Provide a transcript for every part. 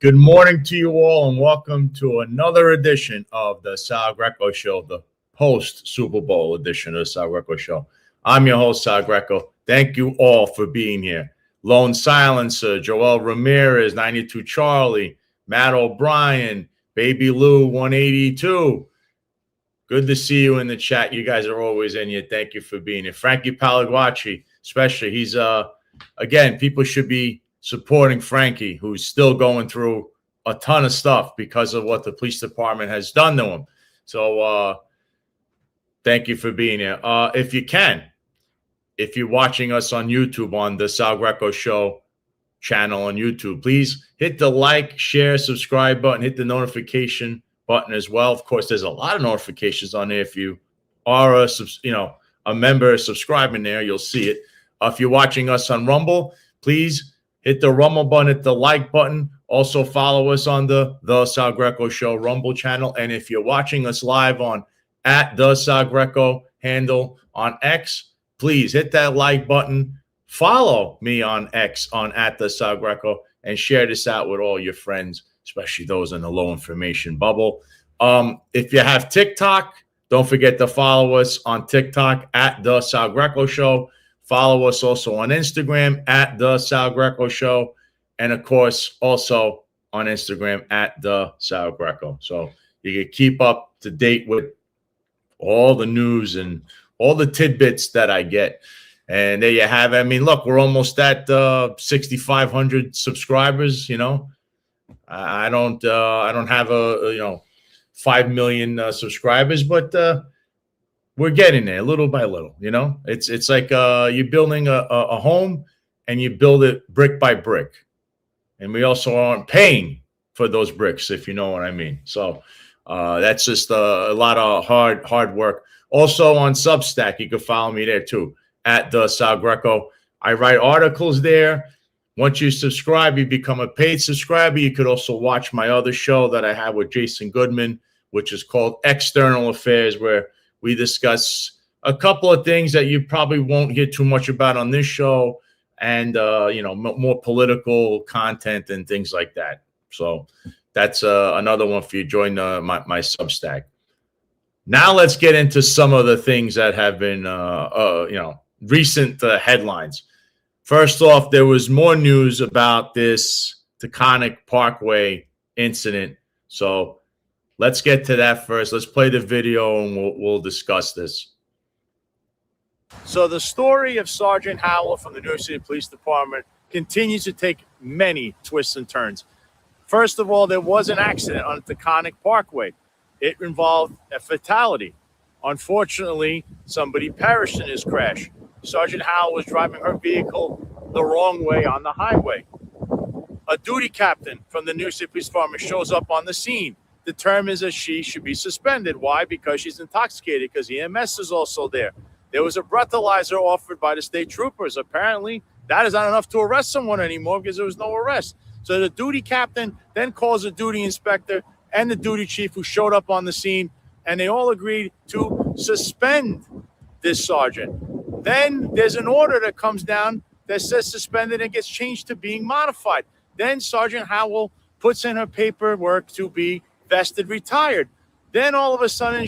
Good morning to you all, and welcome to another edition of the Sal Greco Show, the post-Super Bowl edition of the Sal Greco Show. I'm your host, Sal Greco. Thank you all for being here. Lone Silencer, Joel Ramirez, 92 Charlie, Matt O'Brien, Baby Lou, 182. Good to see you in the chat. You guys are always in here. Thank you for being here. Frankie Palaguacci, especially. He's, again, people should be supporting Frankie, who's still going through a ton of stuff because of what the police department has done to him. So thank you for being here. If you can, if you're watching us on YouTube on the Sal Greco Show channel on YouTube, please hit the like, share, subscribe button, hit the notification button as well. Of course, there's a lot of notifications on there. If you are a member subscribing there, you'll see it. If you're watching us on Rumble, please hit the Rumble button, hit the like button. Also follow us on the Sal Greco Show Rumble channel. And if you're watching us live on at the Sal Greco handle on X, please hit that like button. Follow me on X on at the Sal Greco and share this out with all your friends, especially those in the low information bubble. If you have TikTok, don't forget to follow us on TikTok at the Sal Greco Show. Follow us also on Instagram at the Sal Greco Show. And, of course, also on Instagram at the Sal Greco. So you can keep up to date with all the news and all the tidbits that I get. And there you have it. I mean, look, we're almost at 6,500 subscribers, you know. I don't have 5 million subscribers, but we're getting there little by little, you know. It's like you're building a home and you build it brick by brick. And we also aren't paying for those bricks, if you know what I mean. So that's just a lot of hard work. Also on Substack, you can follow me there too, at the Sal Greco. I write articles there. Once you subscribe, you become a paid subscriber. You could also watch my other show that I have with Jason Goodman, which is called External Affairs, where we discuss a couple of things that you probably won't hear too much about on this show, and more political content and things like that. So that's another one for you. Join my Substack. Now let's get into some of the things that have been recent headlines. First off, there was more news about this Taconic Parkway incident. So let's get to that first. Let's play the video and we'll discuss this. So the story of Sergeant Howell from the New York City Police Department continues to take many twists and turns. First of all, there was an accident on Taconic Parkway. It involved a fatality. Unfortunately, somebody perished in this crash. Sergeant Howell was driving her vehicle the wrong way on the highway. A duty captain from the New York City Police Department shows up on the scene, determines that she should be suspended. Why? Because she's intoxicated, because EMS is also there. There was a breathalyzer offered by the state troopers. Apparently, that is not enough to arrest someone anymore because there was no arrest. So the duty captain then calls the duty inspector and the duty chief who showed up on the scene, and they all agreed to suspend this sergeant. Then there's an order that comes down that says suspended and gets changed to being modified. Then Sergeant Howell puts in her paperwork to be vested retired. Then all of a sudden,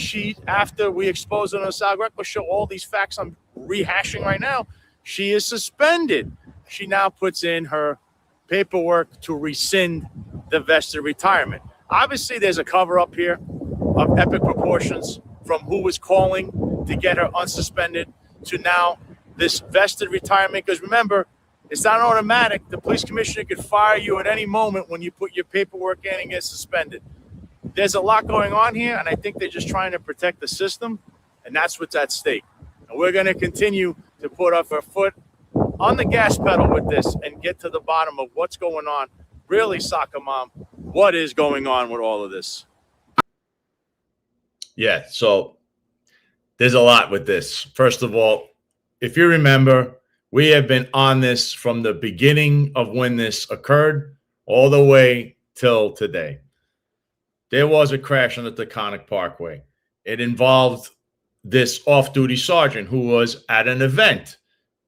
after we expose on the Sal Greco Show all these facts I'm rehashing right now, she is suspended. She now puts in her paperwork to rescind the vested retirement. Obviously, there's a cover-up here of epic proportions, from who was calling to get her unsuspended to now this vested retirement. Because remember, it's not automatic. The police commissioner could fire you at any moment when you put your paperwork in and get suspended. There's a lot going on here, and I think they're just trying to protect the system, and that's what's at stake. And we're going to continue to put up our foot on the gas pedal with this and get to the bottom of what's going on. Really, soccer mom, what is going on with all of this? Yeah, so there's a lot with this. First of all, if you remember, we have been on this from the beginning of when this occurred all the way till today. There was a crash on the Taconic Parkway. It involved this off-duty sergeant who was at an event,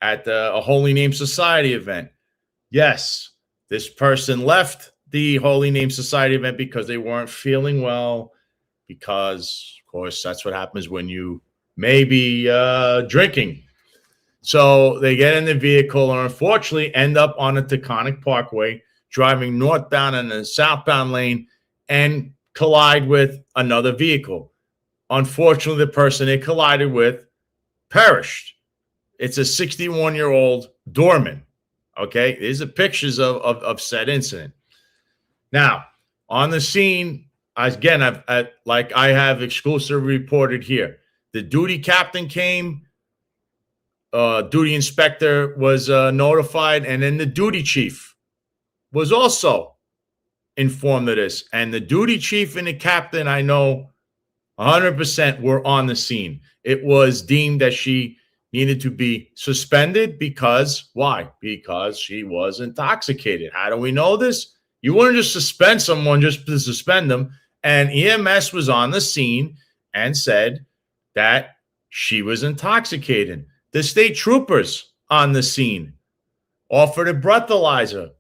at a Holy Name Society event. Yes, this person left the Holy Name Society event because they weren't feeling well, because, of course, that's what happens when you may be drinking. So they get in the vehicle and unfortunately end up on the Taconic Parkway, driving northbound in a southbound lane and collide with another vehicle. Unfortunately, the person they collided with perished. It's a 61-year-old doorman. Okay, these are pictures of said incident. Now, on the scene, again, I have exclusive reported here. The duty captain came, duty inspector was notified, and then the duty chief was also informed of this. And the duty chief and the captain, I know 100% were on the scene. It was deemed that she needed to be suspended because, why? Because she was intoxicated. How do we know this? You wouldn't just suspend someone just to suspend them. And EMS was on the scene and said that she was intoxicated. The state troopers on the scene offered a breathalyzer.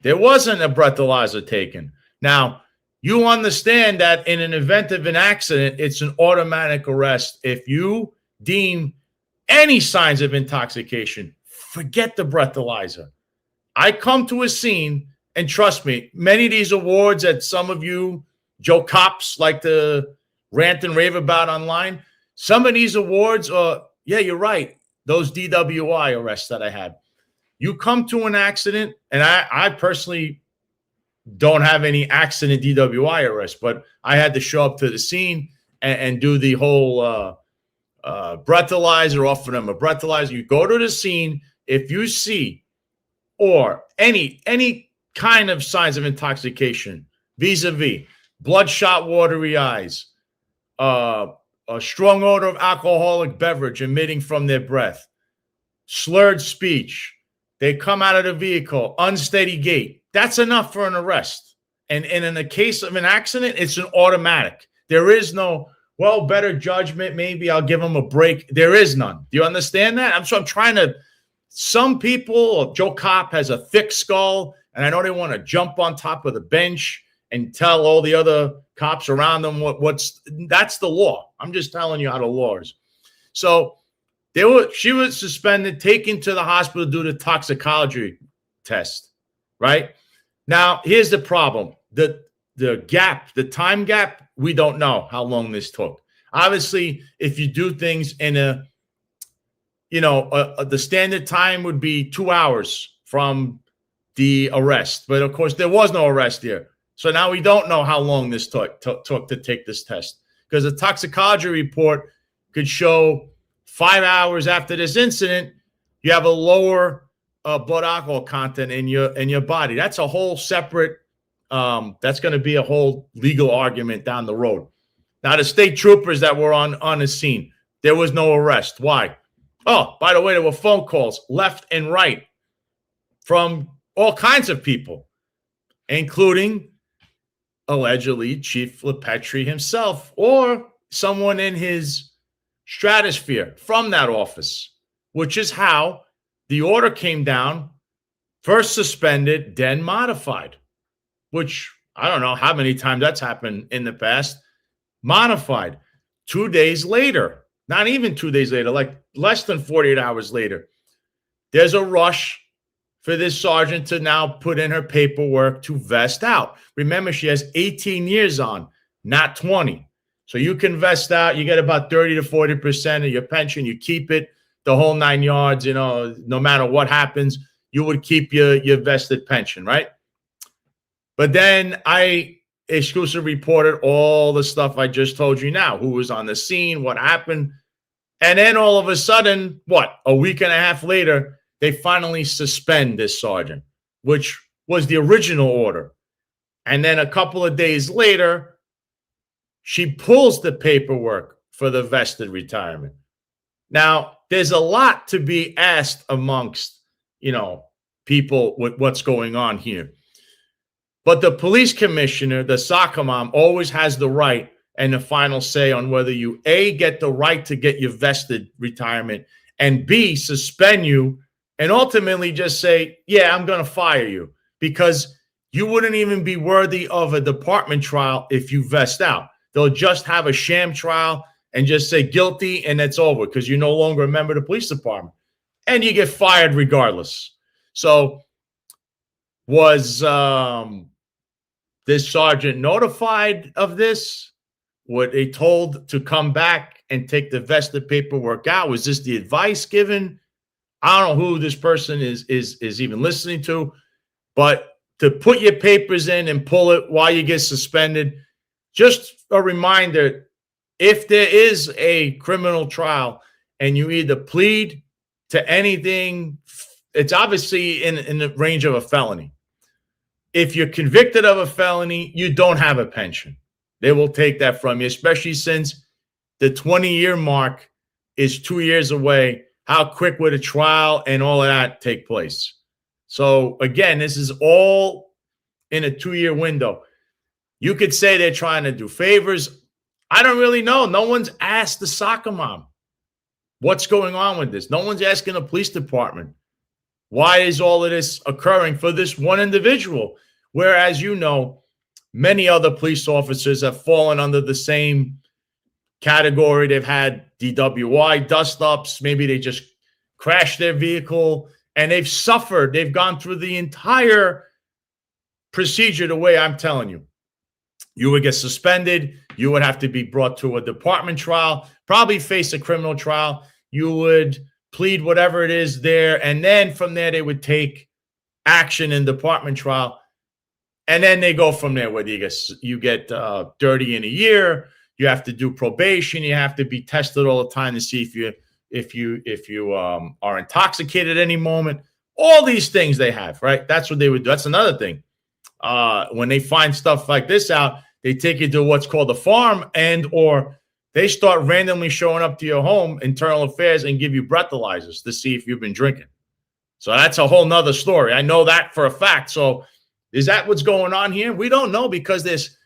There wasn't a breathalyzer taken. Now, you understand that in an event of an accident, it's an automatic arrest. If you deem any signs of intoxication, forget the breathalyzer. I come to a scene, and trust me, many of these awards that some of you Joe Cops like to rant and rave about online, some of these awards are, yeah, you're right, those DWI arrests that I had. You come to an accident, and I personally don't have any accident DWI arrests, but I had to show up to the scene and do the whole breathalyzer, offer them a breathalyzer. You go to the scene, if you see or any kind of signs of intoxication, vis-a-vis bloodshot, watery eyes, a strong odor of alcoholic beverage emitting from their breath, slurred speech, they come out of the vehicle, unsteady gait, that's enough for an arrest. And in the case of an accident, it's an automatic. There is no, well, better judgment, maybe I'll give them a break. There is none. Do you understand that? I'm trying to, some people, Joe Cop has a thick skull, and I know they want to jump on top of the bench and tell all the other cops around them that's the law. I'm just telling you how the law is. So she was suspended, taken to the hospital due to toxicology test, right? Now, here's the problem. The gap, the time gap, we don't know how long this took. Obviously, if you do things in the standard time would be 2 hours from the arrest. But, of course, there was no arrest here. So now we don't know how long this took to take this test, because the toxicology report could show 5 hours after this incident, you have a lower blood alcohol content in your body. That's a whole separate, that's going to be a whole legal argument down the road. Now, the state troopers that were on the scene, there was no arrest. Why? Oh, by the way, there were phone calls left and right from all kinds of people, including allegedly Chief LePetri himself or someone in his stratosphere from that office, which is how the order came down, first suspended, then modified, which I don't know how many times that's happened in the past. Modified 2 days later, not even 2 days later, like less than 48 hours later, there's a rush for this sergeant to now put in her paperwork to vest out. Remember, she has 18 years on, not 20. So you can vest out. You get about 30 to 40% of your pension. You keep it the whole 9 yards. No matter what happens, you would keep your vested pension, right? But then I exclusively reported all the stuff I just told you now, who was on the scene, what happened. And then all of a sudden, a week and a half later, they finally suspend this sergeant, which was the original order. And then a couple of days later, she pulls the paperwork for the vested retirement. Now, there's a lot to be asked amongst, people with what's going on here. But the police commissioner, the SOCOMOM, always has the right and the final say on whether you, A, get the right to get your vested retirement, and B, suspend you and ultimately just say, yeah, I'm going to fire you, because you wouldn't even be worthy of a department trial if you vest out. They'll just have a sham trial and just say guilty, and it's over because you're no longer a member of the police department. And you get fired regardless. So was this sergeant notified of this? Were they told to come back and take the vested paperwork out? Was this the advice given? I don't know who this person is even listening to, but to put your papers in and pull it while you get suspended, just a reminder, if there is a criminal trial and you either plead to anything, it's obviously in the range of a felony. If you're convicted of a felony, you don't have a pension. They will take that from you, especially since the 20-year mark is 2 years away. How quick would a trial and all of that take place? So, again, this is all in a 2-year window. You could say they're trying to do favors. I don't really know. No one's asked the soccer mom what's going on with this. No one's asking the police department. Why is all of this occurring for this one individual? Whereas, you know, many other police officers have fallen under the same category. They've had DWI dust-ups. Maybe they just crashed their vehicle, and they've suffered. They've gone through the entire procedure the way I'm telling you. You would get suspended. You would have to be brought to a department trial, probably face a criminal trial. You would plead whatever it is there, and then from there they would take action in department trial, and then they go from there. Whether you get dirty in a year, you have to do probation, you have to be tested all the time to see if you are intoxicated at any moment. All these things they have, right? That's what they would do. That's another thing. When they find stuff like this out, they take you to what's called a farm, or they start randomly showing up to your home, internal affairs, and give you breathalyzers to see if you've been drinking. So that's a whole nother story. I know that for a fact. So is that what's going on here? We don't know because there's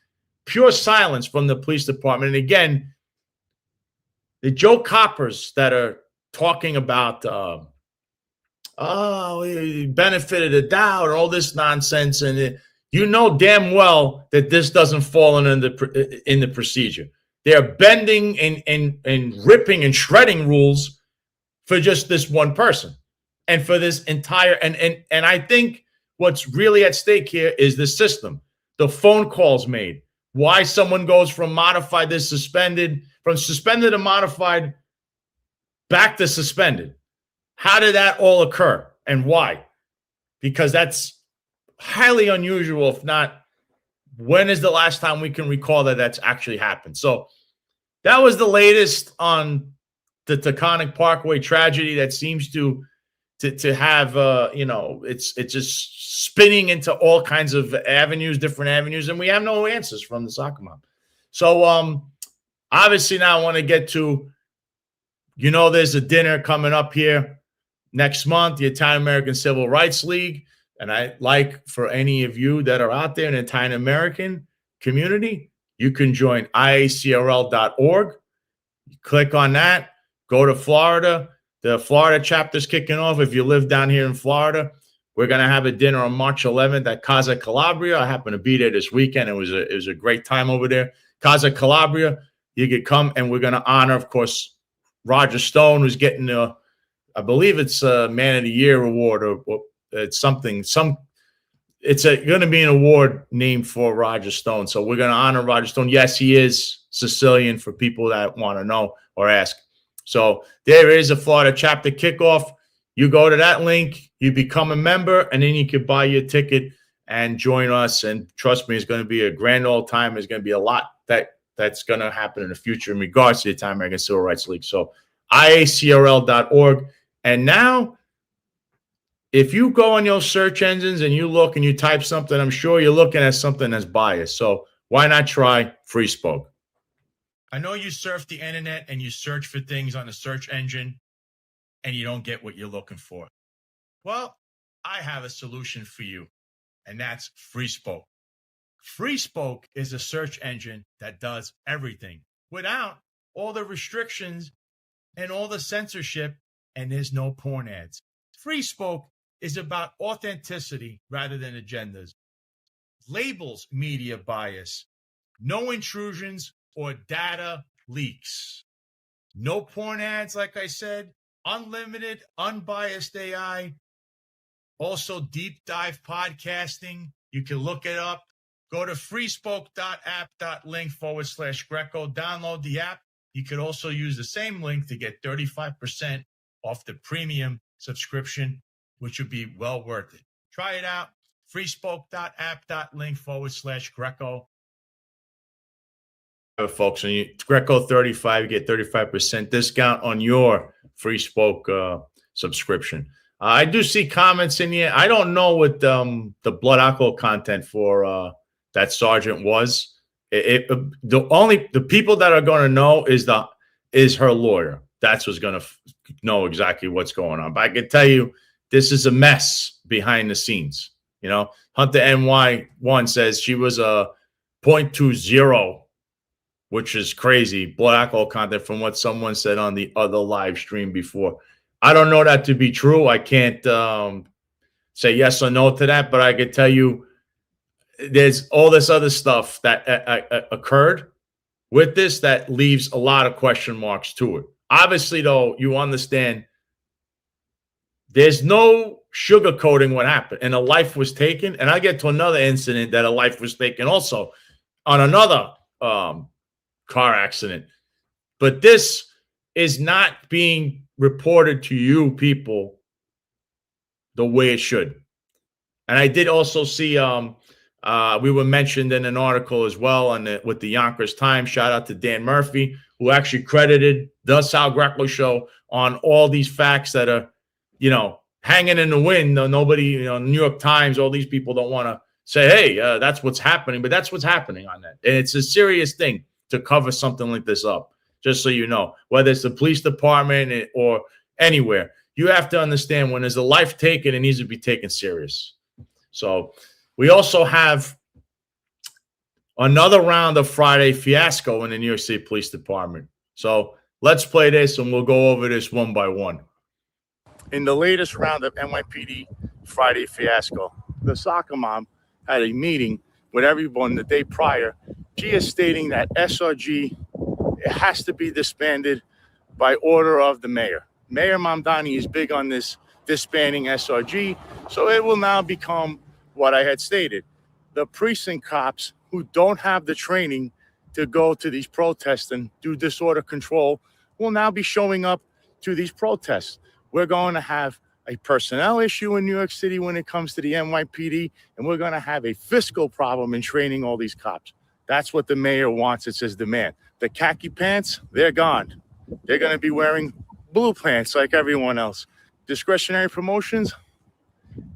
pure silence from the police department. And again, the Joe Coppers that are talking about, benefit of the doubt and all this nonsense, and you know damn well that this doesn't fall in the procedure. They're bending and ripping and shredding rules for just this one person and for this entire and I think what's really at stake here is the system, the phone calls made, why someone goes from modified to suspended, from suspended to modified, back to suspended. How did that all occur and why? Because that's highly unusual. If not, when is the last time we can recall that that's actually happened? So that was the latest on the Taconic Parkway tragedy that seems to have, it's just spinning into all kinds of avenues, different avenues, and we have no answers from the soccer mom. So obviously now I want to get to, there's a dinner coming up here next month, the Italian-American Civil Rights League. And I like for any of you that are out there in the Italian-American community, you can join iacrl.org. Click on that. Go to Florida. The Florida chapter's kicking off. If you live down here in Florida, we're going to have a dinner on March 11th at Casa Calabria. I happen to be there this weekend. It was a great time over there. Casa Calabria, you could come, and we're going to honor, of course, Roger Stone, who's getting I believe it's a Man of the Year award, or it's something. It's going to be an award named for Roger Stone. So we're going to honor Roger Stone. Yes, he is Sicilian, for people that want to know or ask. So there is a Florida chapter kickoff. You go to that link, you become a member, and then you can buy your ticket and join us. And trust me, it's going to be a grand old time. There's going to be a lot that's going to happen in the future in regards to the Italian-American Civil Rights League. So iacrl.org. And now, if you go on your search engines and you look and you type something, I'm sure you're looking at something that's biased. So why not try Free Spoke? I know you surf the internet and you search for things on a search engine and you don't get what you're looking for. Well, I have a solution for you, and that's Free Spoke. Free Spoke is a search engine that does everything without all the restrictions and all the censorship, and there's no porn ads. Free Spoke is about authenticity rather than agendas. labels media bias, no intrusions or data leaks, no porn ads, like I said, unlimited, unbiased AI, also deep dive podcasting. You can look it up. Go to freespoke.app.link/Greco. Download the app. You could also use the same link to get 35% off the premium subscription, which would be well worth it. Try it out. freespoke.app.link/Greco. Folks, and Greco 35, you get 35% discount on your Free Spoke subscription. I do see comments in here. I don't know what the blood alcohol content for that sergeant was. The people that are going to know is her lawyer. That's what's going to know exactly what's going on. But I can tell you, this is a mess behind the scenes. You know, Hunter NY1 says she was a 0.20, which is crazy. Blood alcohol content from what someone said on the other live stream before. I don't know that to be true. I can't say yes or no to that, but I can tell you there's all this other stuff that occurred with this that leaves a lot of question marks to it. Obviously, though, you understand there's no sugarcoating what happened, and a life was taken. And I get to another incident that a life was taken also on another car accident. But this is not being reported to you people the way it should. And I did also see we were mentioned in an article as well with the Yonkers Times. Shout out to Dan Murphy, who actually credited the Sal Greco Show on all these facts that are, hanging in the wind. Nobody, New York Times, all these people don't want to say, hey, that's what's happening. But that's what's happening on that. And it's a serious thing to cover something like this up, just so you know, whether it's the police department or anywhere. You have to understand when there's a life taken, it needs to be taken serious. So we also have another round of Friday fiasco in the New York City Police Department. So let's play this and we'll go over this one by one. In the latest round of NYPD Friday fiasco, the soccer mom had a meeting with everyone the day prior. She is stating that SRG has to be disbanded by order of the mayor. Mayor Mamdani is big on this disbanding SRG, so it will now become what I had stated. The precinct cops who don't have the training to go to these protests and do disorder control will now be showing up to these protests. We're going to have a personnel issue in New York City when it comes to the NYPD, and we're going to have a fiscal problem in training all these cops. That's what the mayor wants. It's his demand. The khaki pants, they're gone. They're going to be wearing blue pants like everyone else. Discretionary promotions,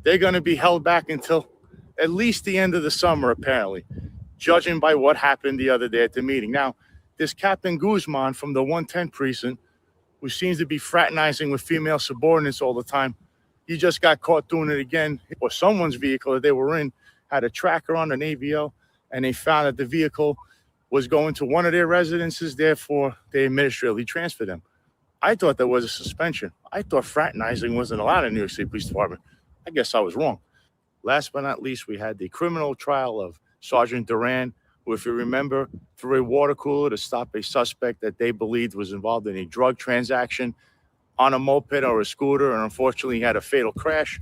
they're going to be held back until at least the end of the summer, apparently, judging by what happened the other day at the meeting. Now, this Captain Guzman from the 110 precinct, who seems to be fraternizing with female subordinates all the time, he just got caught doing it again. Or someone's vehicle that they were in had a tracker on an AVO, and they found that the vehicle was going to one of their residences. Therefore, they administratively transferred them. I thought there was a suspension. I thought fraternizing wasn't allowed in New York City Police Department. I guess I was wrong. Last but not least, we had the criminal trial of Sergeant Duran, who, if you remember, threw a water cooler to stop a suspect that they believed was involved in a drug transaction on a moped or a scooter, and unfortunately he had a fatal crash.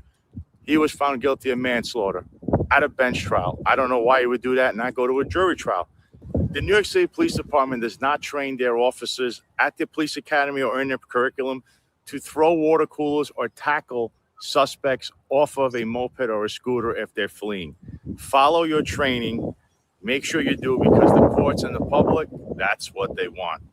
He was found guilty of manslaughter at a bench trial. I don't know why he would do that and not go to a jury trial. The New York City Police Department does not train their officers at the police academy or in their curriculum to throw water coolers or tackle suspects off of a moped or a scooter if they're fleeing. Follow your training. Make sure you do it, because the courts and the public, that's what they want.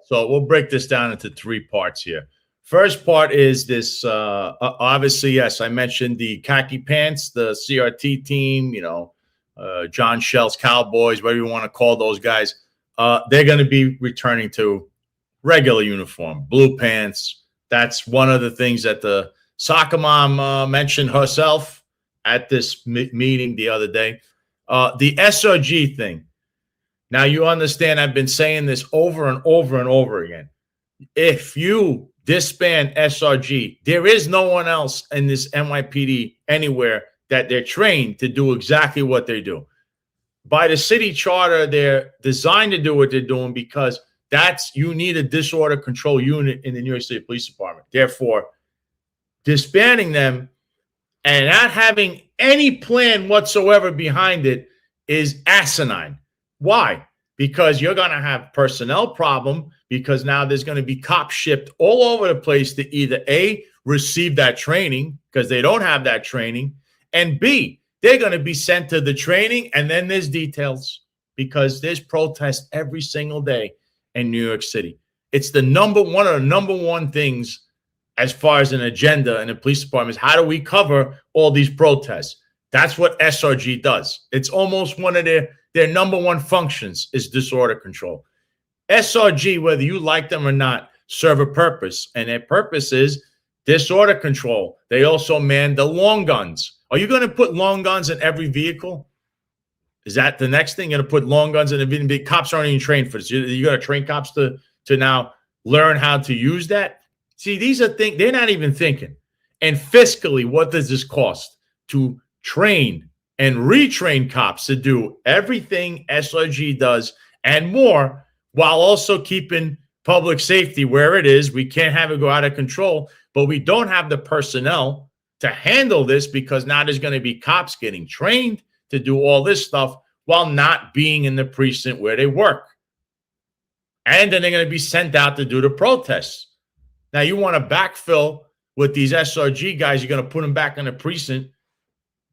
So we'll break this down into three parts here. First part is this, obviously, yes, I mentioned the khaki pants, the CRT team, John Shell's Cowboys, whatever you want to call those guys. They're going to be returning to regular uniform, blue pants. That's one of the things that the soccer mom mentioned herself at this meeting the other day. The SRG thing. Now, you understand I've been saying this over and over and over again. If you disband SRG, there is no one else in this NYPD anywhere that they're trained to do exactly what they do. By the city charter, they're designed to do what they're doing because you need a disorder control unit in the New York City Police Department. Therefore, disbanding them and not having any plan whatsoever behind it is asinine. Why? Because you're going to have personnel problem, because now there's going to be cops shipped all over the place to either A, receive that training because they don't have that training, and B, they're going to be sent to the training, and then there's details because there's protests every single day in New York City. It's one of the number one things as far as an agenda in the police department is how do we cover all these protests? That's what SRG does. It's almost one of their number one functions is disorder control. SRG, whether you like them or not, serve a purpose, and their purpose is disorder control. They also man the long guns. Are you going to put long guns in every vehicle? Is that the next thing? You're going to put long guns in the vehicle? Cops aren't even trained for this. You're going to train cops to now learn how to use that? See, these are things they're not even thinking. And fiscally, what does this cost to train and retrain cops to do everything SRG does and more, while also keeping public safety where it is? We can't have it go out of control, but we don't have the personnel to handle this because now there's going to be cops getting trained to do all this stuff while not being in the precinct where they work. And then they're going to be sent out to do the protests. Now, you want to backfill with these SRG guys, you're going to put them back in the precinct.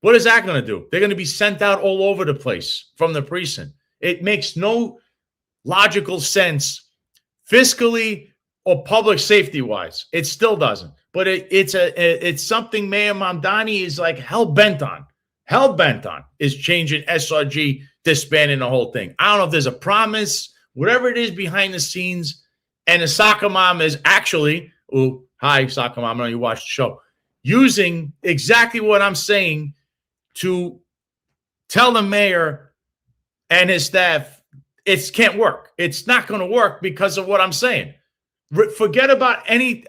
What is that going to do? They're going to be sent out all over the place from the precinct. It makes no logical sense fiscally or public safety wise. It still doesn't. But it's something Mayor Mamdani is like hell-bent on is changing SRG, disbanding the whole thing. I don't know if there's a promise, whatever it is behind the scenes. And the soccer mom is actually, hi, soccer mom, I know you watched the show, using exactly what I'm saying to tell the mayor and his staff it can't work. It's not going to work because of what I'm saying. Forget about any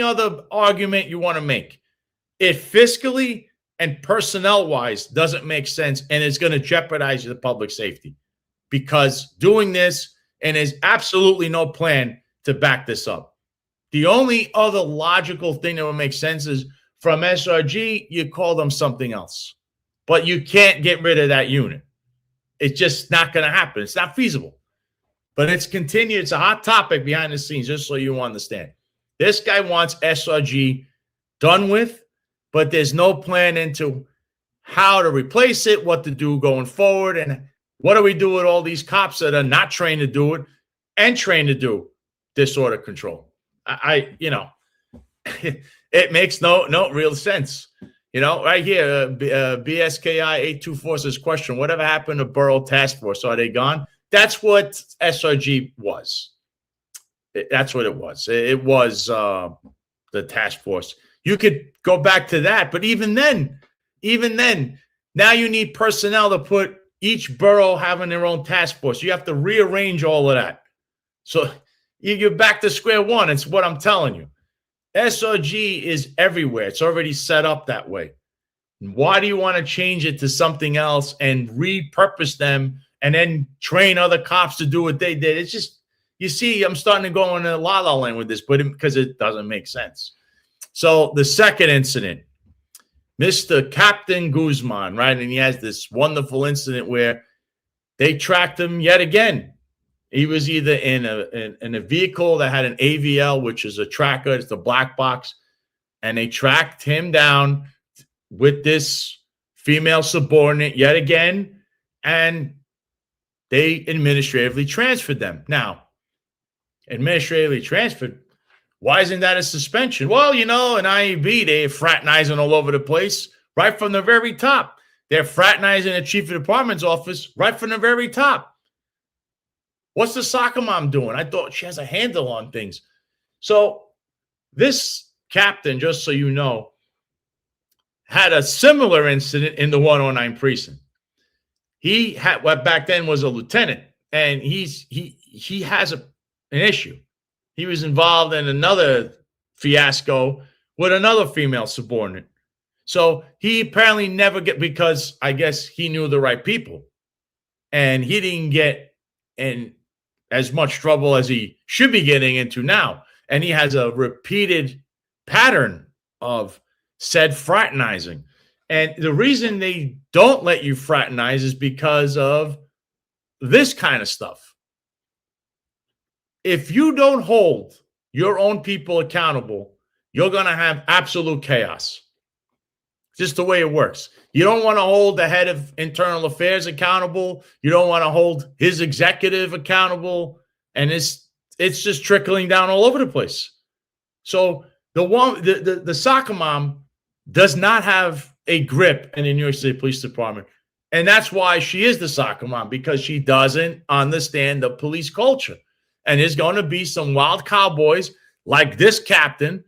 other argument you want to make. It fiscally and personnel-wise doesn't make sense, and it's going to jeopardize the public safety because doing this, and there's absolutely no plan to back this up. The only other logical thing that would make sense is from SRG, you call them something else, but you can't get rid of that unit. It's just not going to happen. It's not feasible. But it's continued. It's a hot topic behind the scenes, just so you understand. This guy wants SRG done with, but there's no plan into how to replace it, what to do going forward, and what do we do with all these cops that are not trained to do it and trained to do disorder control. It makes no real sense. Right here, BSKI 824 says, question, whatever happened to Borough Task Force? Are they gone? That's what SRG was. That's what it was. It was the task force. You could go back to that, but even then, now you need personnel to put each borough having their own task force. You have to rearrange all of that. So you're back to square one. It's what I'm telling you. SRG is everywhere. It's already set up that way. Why do you want to change it to something else and repurpose them and then train other cops to do what they did? It's just, you see, I'm starting to go in a la-la land with this, but because it doesn't make sense. So the second incident, Mr. Captain Guzman, right? And he has this wonderful incident where they tracked him yet again. He was either in a vehicle that had an AVL, which is a tracker. It's the black box. And they tracked him down with this female subordinate yet again. And they administratively transferred them. Now, administratively transferred, why isn't that a suspension? Well, in IEB, they're fraternizing all over the place right from the very top. They're fraternizing the chief of department's office right from the very top. What's the soccer mom doing? I thought she has a handle on things. So this captain, just so you know, had a similar incident in the 109 precinct. He had what back then was a lieutenant, and he has an issue. He was involved in another fiasco with another female subordinate. So he apparently never get, because I guess he knew the right people, and he didn't get in as much trouble as he should be getting into now. And he has a repeated pattern of said fraternizing. And the reason they don't let you fraternize is because of this kind of stuff. If you don't hold your own people accountable, you're going to have absolute chaos. Just the way it works. You don't want to hold the head of internal affairs accountable. You don't want to hold his executive accountable. And it's just trickling down all over the place. So the soccer mom does not have a grip in the New York City Police Department. And that's why she is the soccer mom, because she doesn't understand the police culture. And there's going to be some wild cowboys like this captain,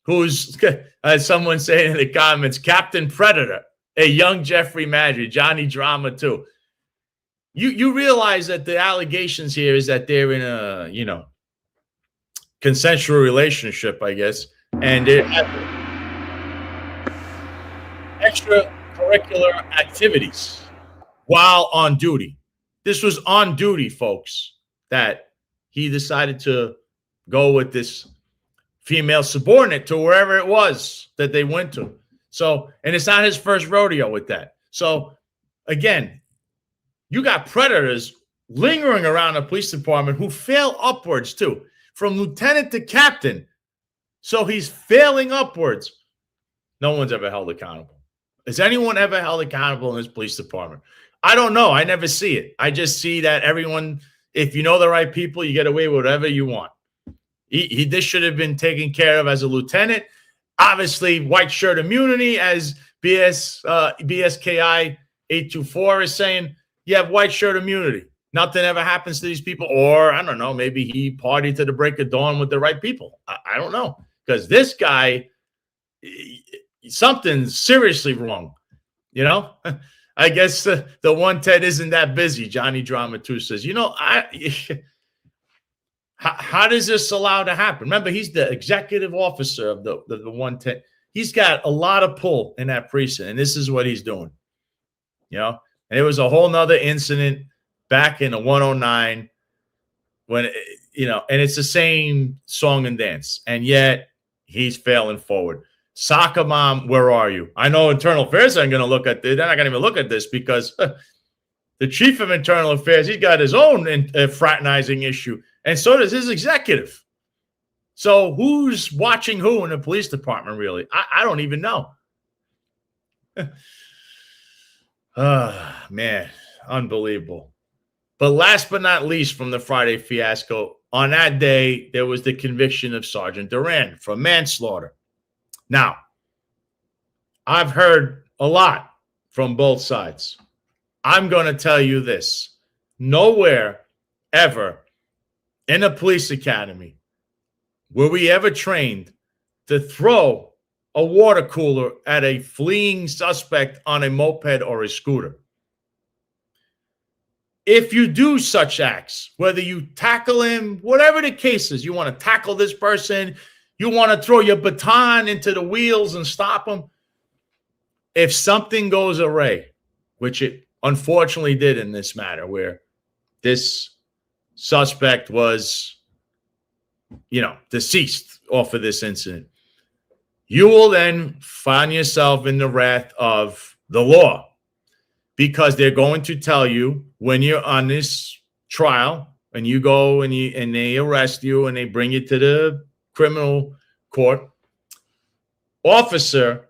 who's, as someone saying in the comments, Captain Predator, a young Jeffrey Madry, Johnny Drama too. You realize that the allegations here is that they're in a, consensual relationship, I guess, and they're extracurricular activities while on duty. This was on duty, folks, that he decided to go with this female subordinate to wherever it was that they went to. So, and it's not his first rodeo with that. So, again, you got predators lingering around the police department who fail upwards too, from lieutenant to captain. So he's failing upwards. No one's ever held accountable. Is anyone ever held accountable in this police department? I don't know. I never see it. I just see that everyone, if you know the right people, you get away with whatever you want. This should have been taken care of as a lieutenant. Obviously, white shirt immunity, as BSKI 824 is saying. You have white shirt immunity. Nothing ever happens to these people. Or, I don't know, maybe he partied to the break of dawn with the right people. I don't know. Because this guy, something's seriously wrong. I guess the 110 isn't that busy. Johnny Drama 2 says, how does this allow to happen? Remember, he's the executive officer of the 110. He's got a lot of pull in that precinct, and this is what he's doing. And it was a whole nother incident back in the 109 when, and it's the same song and dance, and yet he's failing forward. Soccer mom, where are you? I know internal affairs aren't going to look at this. They're not going to even look at this because the chief of internal affairs, he's got his own fraternizing issue. And so does his executive. So who's watching who in the police department, really? I don't even know. Man, unbelievable. But last but not least from the Friday fiasco, on that day, there was the conviction of Sergeant Duran for manslaughter. Now, I've heard a lot from both sides. I'm going to tell you this. Nowhere ever in a police academy were we ever trained to throw a water cooler at a fleeing suspect on a moped or a scooter. If you do such acts, whether you tackle him, whatever the case is, you want to tackle this person, you want to throw your baton into the wheels and stop him. If something goes awry, which it unfortunately did in this matter, where this suspect was, deceased off of this incident, you will then find yourself in the wrath of the law, because they're going to tell you when you're on this trial and you go and they arrest you and they bring you to the criminal court, officer,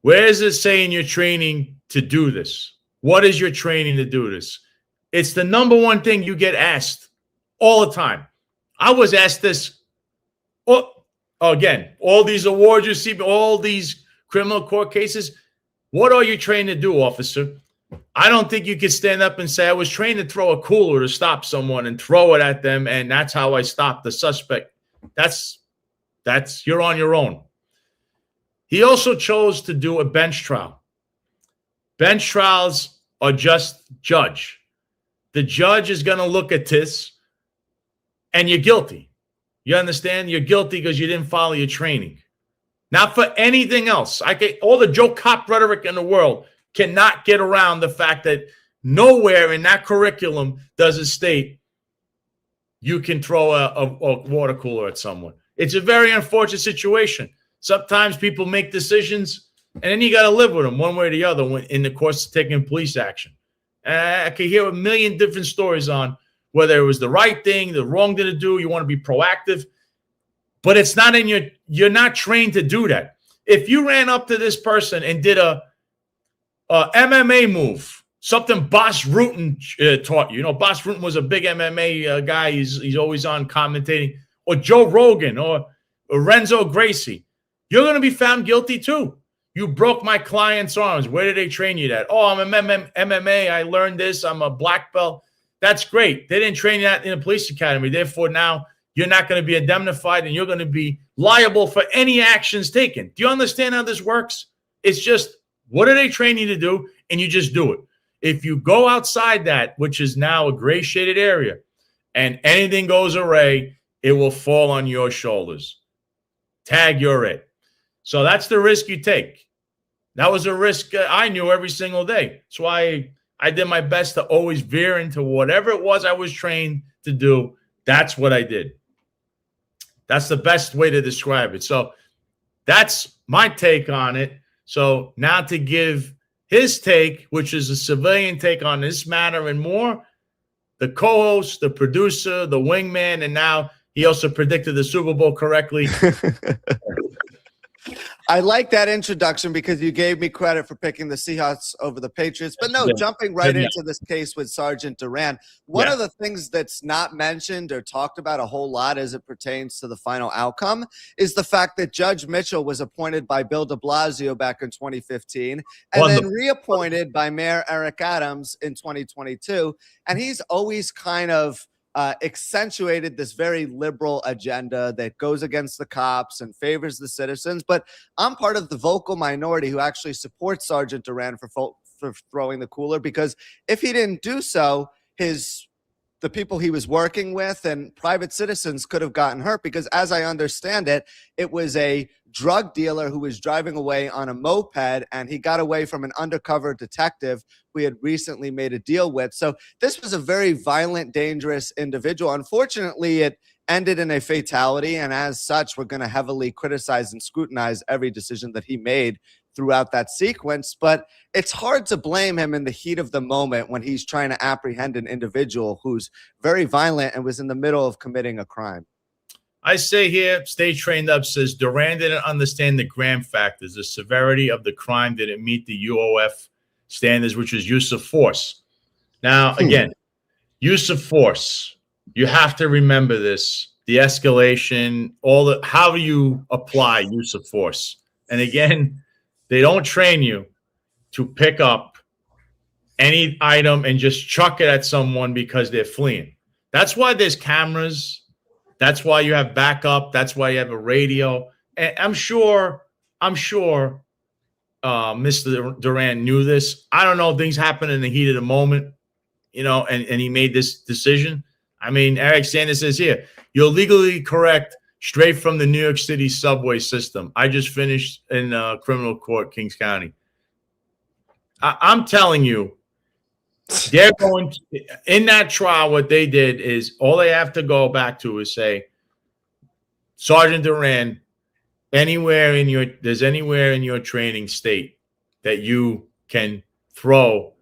where is it saying you're training to do this? What is your training to do this? It's the number one thing you get asked all the time. I was asked this. Again, all these awards you see, all these criminal court cases, what are you trained to do, officer? I don't think you could stand up and say, I was trained to throw a cooler to stop someone and throw it at them, and that's how I stopped the suspect. That's you're on your own. He also chose to do a bench trial. Bench trials are just judge. The judge is going to look at this, and you're guilty. You understand? You're guilty because you didn't follow your training. not for anything else. All the Joe Cop rhetoric in the world cannot get around the fact that nowhere in that curriculum does it state you can throw a water cooler at someone. It's a very unfortunate situation. Sometimes people make decisions, and then you got to live with them one way or the other in the course of taking police action. I could hear a million different stories on whether it was the right thing, the wrong thing to do. You want to be proactive, but it's not in you're not trained to do that. If you ran up to this person and did a MMA move, something Boss Rutan taught you. You know, Boss Rutan was a big MMA guy. He's always on commentating. Or Joe Rogan or Renzo Gracie. You're going to be found guilty too. You broke my client's arms. Where did they train you that? Oh, I'm a MMA. I learned this. I'm a black belt. That's great. They didn't train you that in a police academy. Therefore, now you're not going to be indemnified and you're going to be liable for any actions taken. Do you understand how this works? It's just, what do they train you to do? And you just do it. If you go outside that, which is now a gray shaded area, and anything goes awry, it will fall on your shoulders. Tag, you're it. So that's the risk you take. That was a risk I knew every single day. That's why I did my best to always veer into whatever it was I was trained to do. That's what I did. That's the best way to describe it. So that's my take on it. So now to give his take, which is a civilian take on this matter and more, the co-host, the producer, the wingman, and now he also predicted the Super Bowl correctly. I like that introduction because you gave me credit for picking the Seahawks over the Patriots. But no, jumping right into this case with Sergeant Duran, one of the things that's not mentioned or talked about a whole lot as it pertains to the final outcome is the fact that Judge Mitchell was appointed by Bill de Blasio back in 2015 and then reappointed by Mayor Eric Adams in 2022. And he's always kind of accentuated this very liberal agenda that goes against the cops and favors the citizens. But I'm part of the vocal minority who actually supports Sergeant Duran for throwing the cooler, because if he didn't do so, the people he was working with and private citizens could have gotten hurt, because as I understand it, it was a drug dealer who was driving away on a moped, and he got away from an undercover detective we had recently made a deal with. So this was a very violent, dangerous individual. Unfortunately, it ended in a fatality, and as such, we're going to heavily criticize and scrutinize every decision that he made throughout that sequence. But it's hard to blame him in the heat of the moment when he's trying to apprehend an individual who's very violent and was in the middle of committing a crime. I say here, Stay Trained Up says Duran didn't understand the gram factors. The severity of the crime didn't meet the UOF standards, which is use of force. Now, again, use of force. You have to remember this, the escalation, how do you apply use of force? And again, they don't train you to pick up any item and just chuck it at someone because they're fleeing. That's why there's cameras. That's why you have backup. That's why you have a radio. And I'm sure Mr. Duran knew this. I don't know. Things happen in the heat of the moment, and he made this decision. I mean, Eric Sanders says here, you're legally correct straight from the New York City subway system. I just finished in criminal court, Kings County. I'm telling you, they're going to, in that trial, what they did is all they have to go back to is say, Sergeant Duran, anywhere in your training state that you can throw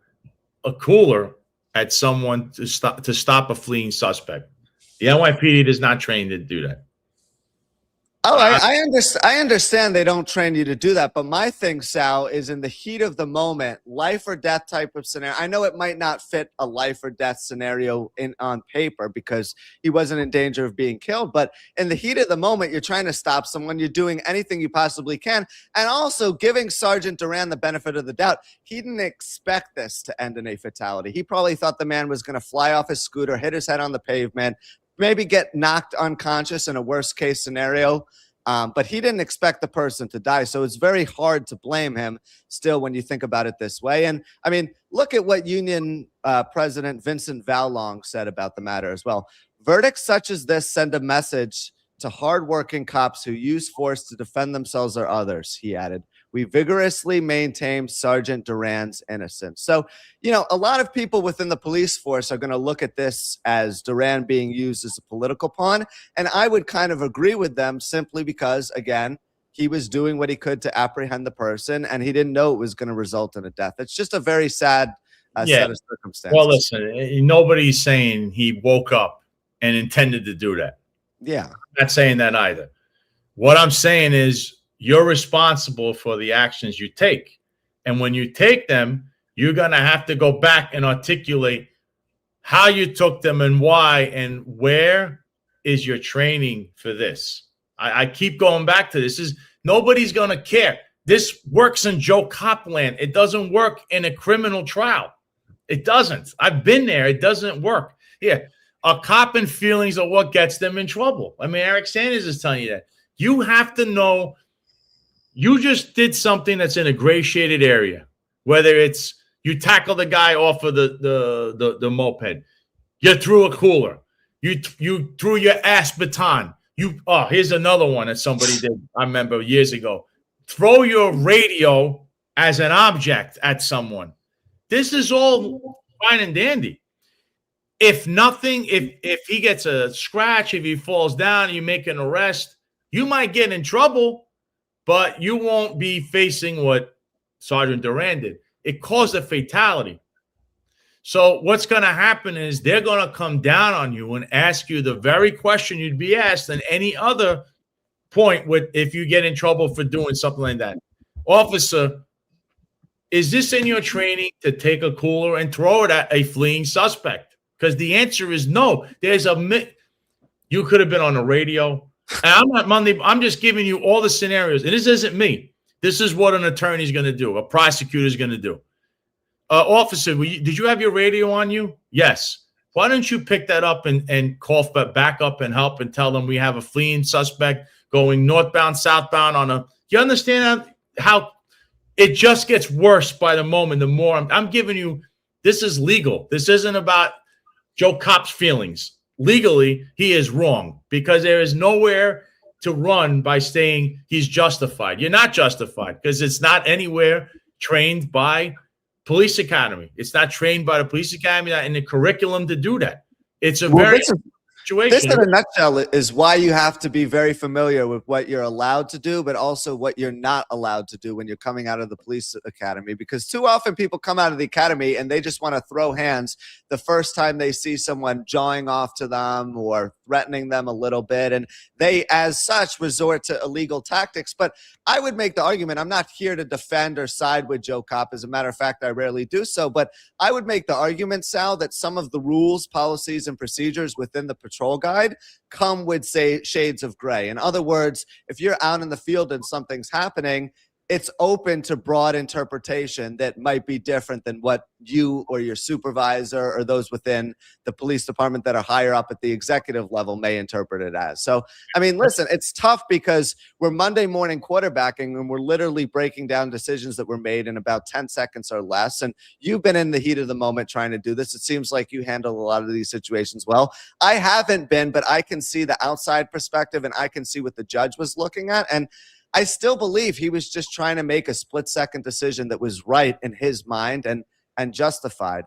a cooler at someone to stop a fleeing suspect. The NYPD is not trained to do that. Oh, I understand they don't train you to do that. But my thing, Sal, is in the heat of the moment, life or death type of scenario. I know it might not fit a life or death scenario on paper because he wasn't in danger of being killed. But in the heat of the moment, you're trying to stop someone. You're doing anything you possibly can. And also giving Sergeant Duran the benefit of the doubt. He didn't expect this to end in a fatality. He probably thought the man was going to fly off his scooter, hit his head on the pavement, maybe get knocked unconscious in a worst case scenario. But he didn't expect the person to die. So it's very hard to blame him still when you think about it this way. And I mean, look at what Union President Vincent Vallong said about the matter as well. Verdicts such as this send a message to hardworking cops who use force to defend themselves or others," he added. "We vigorously maintain Sergeant Duran's innocence." So, a lot of people within the police force are going to look at this as Duran being used as a political pawn. And I would kind of agree with them simply because, again, he was doing what he could to apprehend the person, and he didn't know it was going to result in a death. It's just a very sad set of circumstances. Well, listen, nobody's saying he woke up and intended to do that. Yeah. I'm not saying that either. What I'm saying is you're responsible for the actions you take. And when you take them, you're going to have to go back and articulate how you took them and why, and where is your training for this. I keep going back to this. Nobody's going to care. This works in Joe Copland. It doesn't work in a criminal trial. It doesn't. I've been there. It doesn't work. Yeah. A cop and feelings are what gets them in trouble. I mean, Eric Sanders is telling you that. You have to know you just did something that's in a gray shaded area, whether it's you tackle the guy off of the moped, you threw a cooler, you threw your ass baton. Here's another one that somebody did. I remember years ago. Throw your radio as an object at someone. This is all fine and dandy. If he gets a scratch, if he falls down, you make an arrest, you might get in trouble, but you won't be facing what Sergeant Duran did. It caused a fatality. So what's going to happen is they're going to come down on you and ask you the very question you'd be asked in any other point if you get in trouble for doing something like that. Officer, is this in your training to take a cooler and throw it at a fleeing suspect? Because the answer is no. You could have been on the radio. And I'm not Monday. I'm just giving you all the scenarios. And this isn't me. This is what an attorney is going to do. A prosecutor is going to do. Officer, did you have your radio on you? Yes. Why don't you pick that up and call back up and help and tell them we have a fleeing suspect going northbound, southbound you understand how it just gets worse by the moment. The more I'm giving you, this is legal. This isn't about Joe Cop's feelings. Legally, he is wrong because there is nowhere to run by saying he's justified. You're not justified because it's not anywhere trained by police academy. It's not trained by the police academy, not in the curriculum to do that. It's a very situation. This, in a nutshell, is why you have to be very familiar with what you're allowed to do, but also what you're not allowed to do when you're coming out of the police academy. Because too often people come out of the academy and they just want to throw hands the first time they see someone jawing off to them or threatening them a little bit. And they, as such, resort to illegal tactics. But I would make the argument, I'm not here to defend or side with Joe Cop. As a matter of fact, I rarely do so. But I would make the argument, Sal, that some of the rules, policies, and procedures within the patrol guide come with, say, shades of gray. In other words, if you're out in the field and something's happening, it's open to broad interpretation that might be different than what you or your supervisor or those within the police department that are higher up at the executive level may interpret it as. So, I mean, listen, it's tough because we're Monday morning quarterbacking and we're literally breaking down decisions that were made in about 10 seconds or less. And you've been in the heat of the moment trying to do this. It seems like you handle a lot of these situations well. I haven't been, but I can see the outside perspective and I can see what the judge was looking at. And I still believe he was just trying to make a split-second decision that was right in his mind and justified.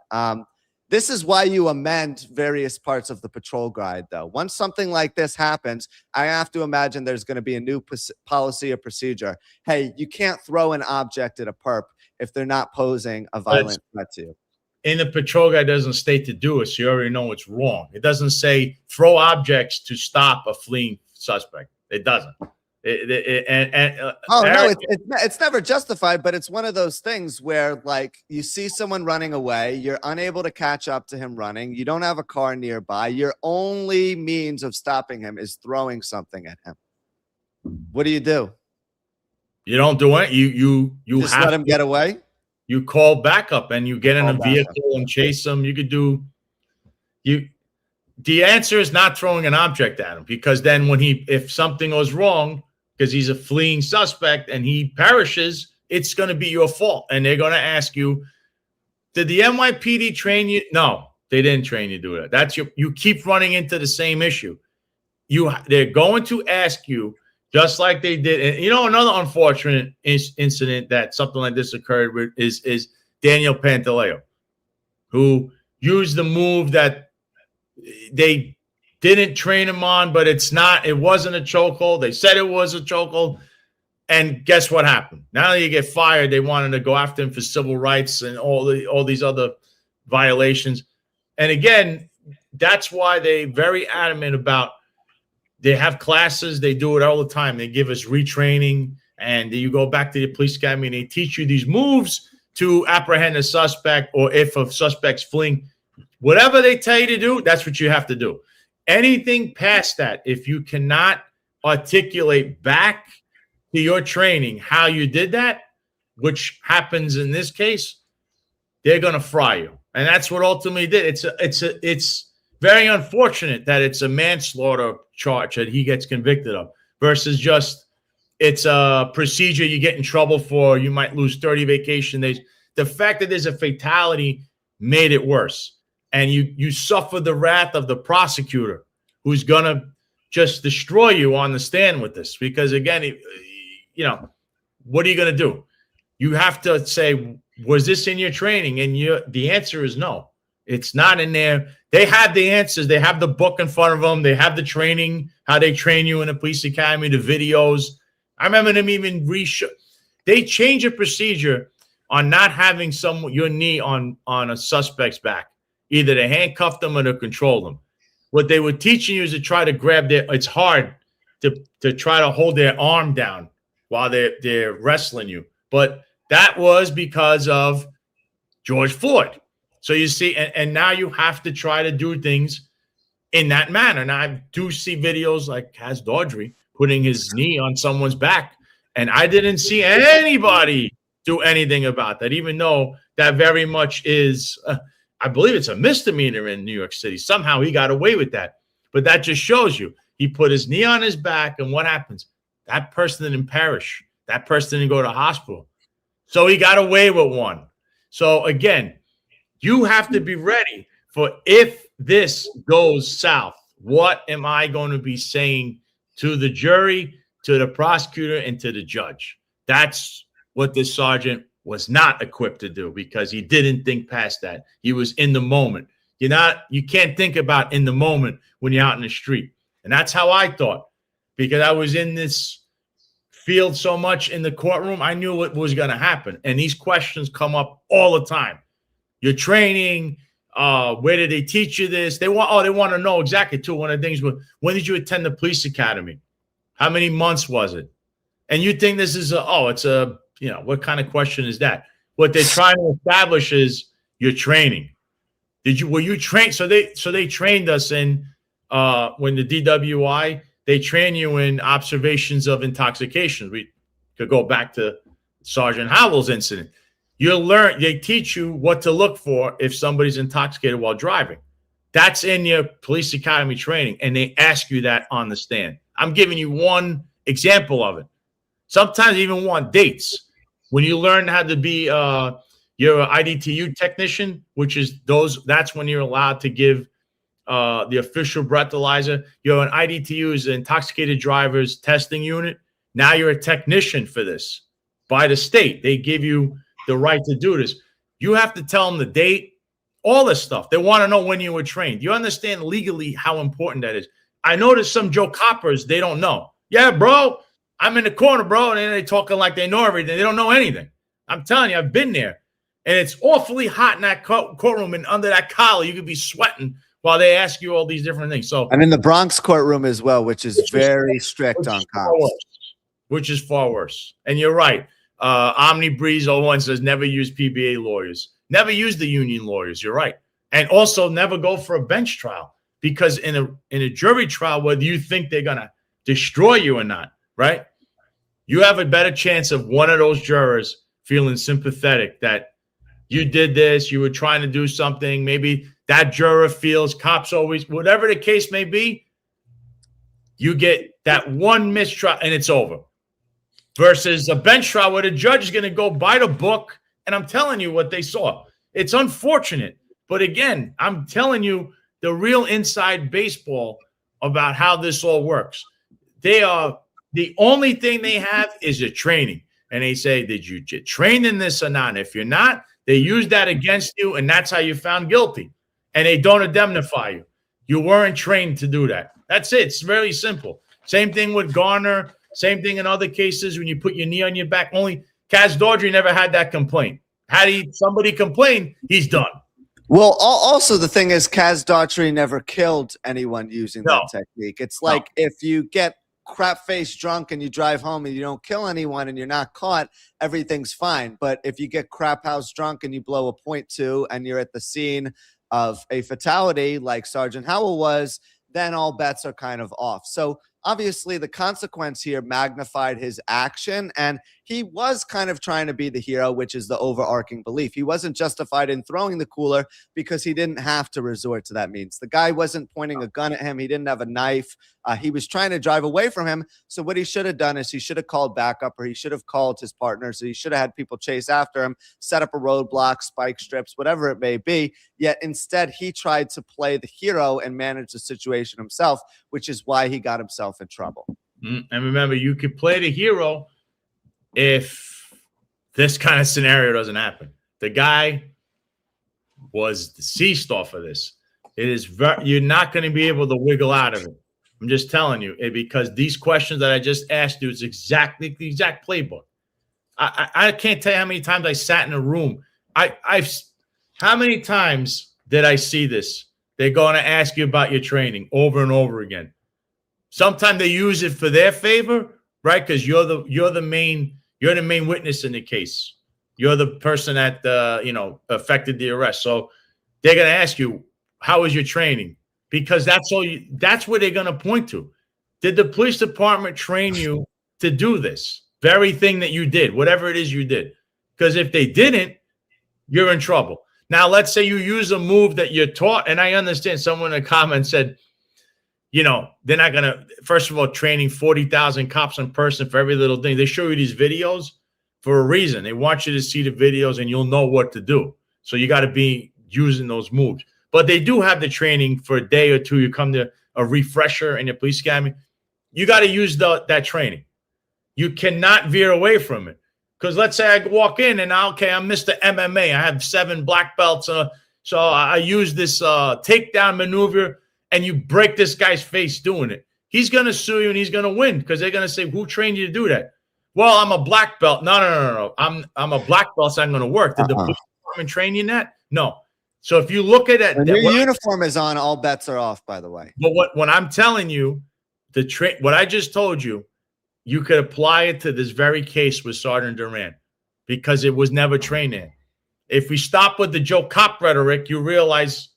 This is why you amend various parts of the patrol guide, though. Once something like this happens, I have to imagine there's going to be a new policy or procedure. Hey, you can't throw an object at a perp if they're not posing a violent threat to you. In the patrol guide, doesn't state to do it, so you already know it's wrong. It doesn't say throw objects to stop a fleeing suspect. It doesn't. It's never justified, but it's one of those things where, like, you see someone running away, you're unable to catch up to him running, you don't have a car nearby, your only means of stopping him is throwing something at him. What do? You don't do it. You just let him get away. You call backup and you get in a vehicle and chase him. You could do The answer is not throwing an object at him, because then if something goes wrong, because he's a fleeing suspect and he perishes, it's going to be your fault. And they're going to ask you, did the NYPD train you? No, they didn't train you to do that. You keep running into the same issue. they're going to ask you, just like they did. And another unfortunate incident that something like this occurred with is Daniel Pantaleo, who used the move that they didn't train him on, but it wasn't a chokehold. They said it was a chokehold. And guess what happened? Now that you get fired, they wanted to go after him for civil rights and all these other violations. And again, that's why they're very adamant about, they have classes. They do it all the time. They give us retraining, and you go back to the police academy and they teach you these moves to apprehend a suspect, or if a suspect's fleeing, whatever they tell you to do, that's what you have to do. Anything past that, if you cannot articulate back to your training how you did that, which happens in this case, they're going to fry you. And that's what ultimately did. It's very unfortunate that it's a manslaughter charge that he gets convicted of versus just it's a procedure you get in trouble for. You might lose 30 vacation days. The fact that there's a fatality made it worse. And you suffer the wrath of the prosecutor, who's going to just destroy you on the stand with this. Because, again, what are you going to do? You have to say, was this in your training? And the answer is no. It's not in there. They have the answers. They have the book in front of them. They have the training, how they train you in the police academy, the videos. I remember them even they change a procedure on not having your knee on a suspect's back. Either to handcuff them or to control them. What they were teaching you is to try to grab it's hard to try to hold their arm down while they're wrestling you. But that was because of George Floyd. So you see, and now you have to try to do things in that manner. Now, I do see videos like Kaz Daughtry putting his knee on someone's back, and I didn't see anybody do anything about that, even though that very much is, I believe it's a misdemeanor in New York City. Somehow he got away with that. But that just shows you, he put his knee on his back, and what happens? That person didn't perish. That person didn't go to hospital. So he got away with one. So again, you have to be ready for if this goes south, what am I going to be saying to the jury, to the prosecutor, and to the judge? That's what this sergeant was not equipped to do, because he didn't think past that. He was in the moment. You can't think about in the moment when you're out in the street. And that's how I thought, because I was in this field so much in the courtroom. I knew what was going to happen. And these questions come up all the time. Your training, where did they teach you this? They want to know exactly too. One of the things was, when did you attend the police academy? How many months was it? And you think this is what kind of question is that? What they're trying to establish is your training. Were you trained? So they trained us in when the DWI, they train you in observations of intoxication. We could go back to Sergeant Howell's incident. They teach you what to look for if somebody's intoxicated while driving. That's in your police academy training, and they ask you that on the stand. I'm giving you one example of it. Sometimes even want dates. When you learn how to be you're an IDTU technician, that's when you're allowed to give the official breathalyzer. You're an IDTU is an intoxicated drivers testing unit. Now you're a technician for this by the state. They give you the right to do this. You have to tell them the date, all this stuff. They want to know when you were trained. You understand legally how important that is. I noticed some Joe Coppers, they don't know. Yeah, bro, I'm in the corner, bro. And then they talking like they know everything. They don't know anything. I'm telling you, I've been there. And it's awfully hot in that courtroom, and under that collar, you could be sweating while they ask you all these different things. So, and in the Bronx courtroom as well, which is very strict on cops. Which is far worse. And you're right. Omni Breeze 01 says never use PBA lawyers. Never use the union lawyers. You're right. And also never go for a bench trial, because in a jury trial, whether you think they're going to destroy you or not, right? You have a better chance of one of those jurors feeling sympathetic that you did this, you were trying to do something. Maybe that juror feels cops always, whatever the case may be, you get that one mistrial and it's over. Versus a bench trial where the judge is going to go by the book, and I'm telling you what they saw. It's unfortunate. But again, I'm telling you the real inside baseball about how this all works. They are the only thing they have is a training. And they say, did you get trained in this or not? If you're not, they use that against you, and that's how you're found guilty. And they don't indemnify you. You weren't trained to do that. That's it. It's very simple. Same thing with Garner. Same thing in other cases when you put your knee on your back. Only Kaz Daughtry never had that complaint. Had somebody complain, he's done. Well, also the thing is, Kaz Daughtry never killed anyone using that technique. It's like if you get crap-faced drunk and you drive home and you don't kill anyone and you're not caught, everything's fine. But if you get crap-house drunk and you blow a .2 and you're at the scene of a fatality like Sergeant Howell was, then all bets are kind of off. So obviously the consequence here magnified his action, and he was kind of trying to be the hero, which is the overarching belief. He wasn't justified in throwing the cooler because he didn't have to resort to that means. The guy wasn't pointing a gun at him. He didn't have a knife. He was trying to drive away from him. So what he should have done is he should have called backup, or he should have called his partner. So he should have had people chase after him, set up a roadblock, spike strips, whatever it may be. Yet instead he tried to play the hero and manage the situation himself, which is why he got himself in trouble. And remember, you could play the hero if this kind of scenario doesn't happen. The guy was deceased off of this. It is you're not going to be able to wiggle out of it. I'm just telling you, because these questions that I just asked you is exactly the exact playbook. I can't tell you how many times I sat in a room. How many times did I see this? They're going to ask you about your training over and over again. Sometimes they use it for their favor, right? Because you're the main witness in the case. You're the person that affected the arrest. So they're going to ask you, how was your training? Because that's where they're going to point to. Did the police department train you to do this very thing that you did, whatever it is you did? Because if they didn't, you're in trouble. Now, let's say you use a move that you're taught, and I understand someone in the comments said, they're not going to, first of all, training 40,000 cops in person for every little thing. They show you these videos for a reason. They want you to see the videos and you'll know what to do. So you got to be using those moves. But they do have the training for a day or two. You come to a refresher in your police academy. You got to use that training. You cannot veer away from it. Because let's say I walk in and, I'm Mr. MMA. I have 7 black belts. So I use this takedown maneuver, and you break this guy's face doing it. He's going to sue you and he's going to win because they're going to say, who trained you to do that? Well, I'm a black belt. No. I'm a black belt, so I'm going to work. Did the police department train you in that? No. So if you look at it, when your uniform is on, all bets are off, by the way. But when I'm telling you, what I just told you, you could apply it to this very case with Sergeant Duran because it was never trained in. If we stop with the Joe Cop rhetoric, you realize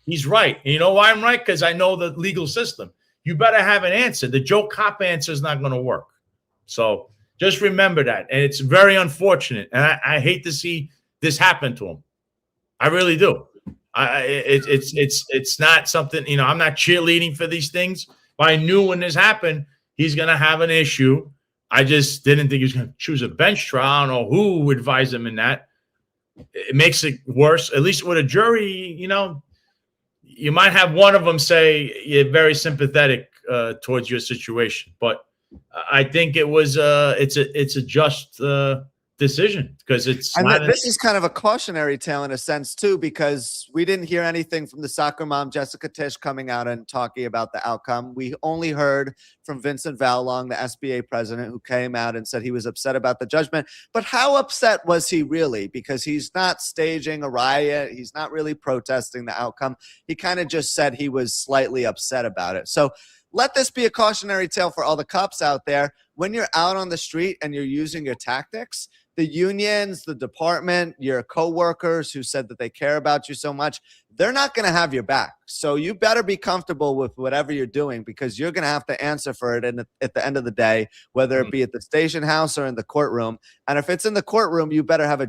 he's right. And you know why I'm right? Because I know the legal system. You better have an answer. The Joe Cop answer is not going to work. So just remember that. And it's very unfortunate. And I hate to see this happen to him. I really do. It's not something, I'm not cheerleading for these things. But I knew when this happened, he's going to have an issue. I just didn't think he was going to choose a bench trial. I don't know who would advise him in that. It makes it worse. At least with a jury, you might have one of them say you're very sympathetic towards your situation, but I think it was it's a just decision because it's. And this is kind of a cautionary tale in a sense too, because we didn't hear anything from the soccer mom Jessica Tisch coming out and talking about the outcome. We only heard from Vincent Vallong, the SBA president, who came out and said he was upset about the judgment. But how upset was he really? Because he's not staging a riot. He's not really protesting the outcome. He kind of just said he was slightly upset about it. So let this be a cautionary tale for all the cops out there. When you're out on the street and you're using your tactics, the unions, the department, your coworkers who said that they care about you so much, they're not going to have your back. So you better be comfortable with whatever you're doing because you're going to have to answer for it at the end of the day, whether it be at the station house or in the courtroom. And if it's in the courtroom, you better have a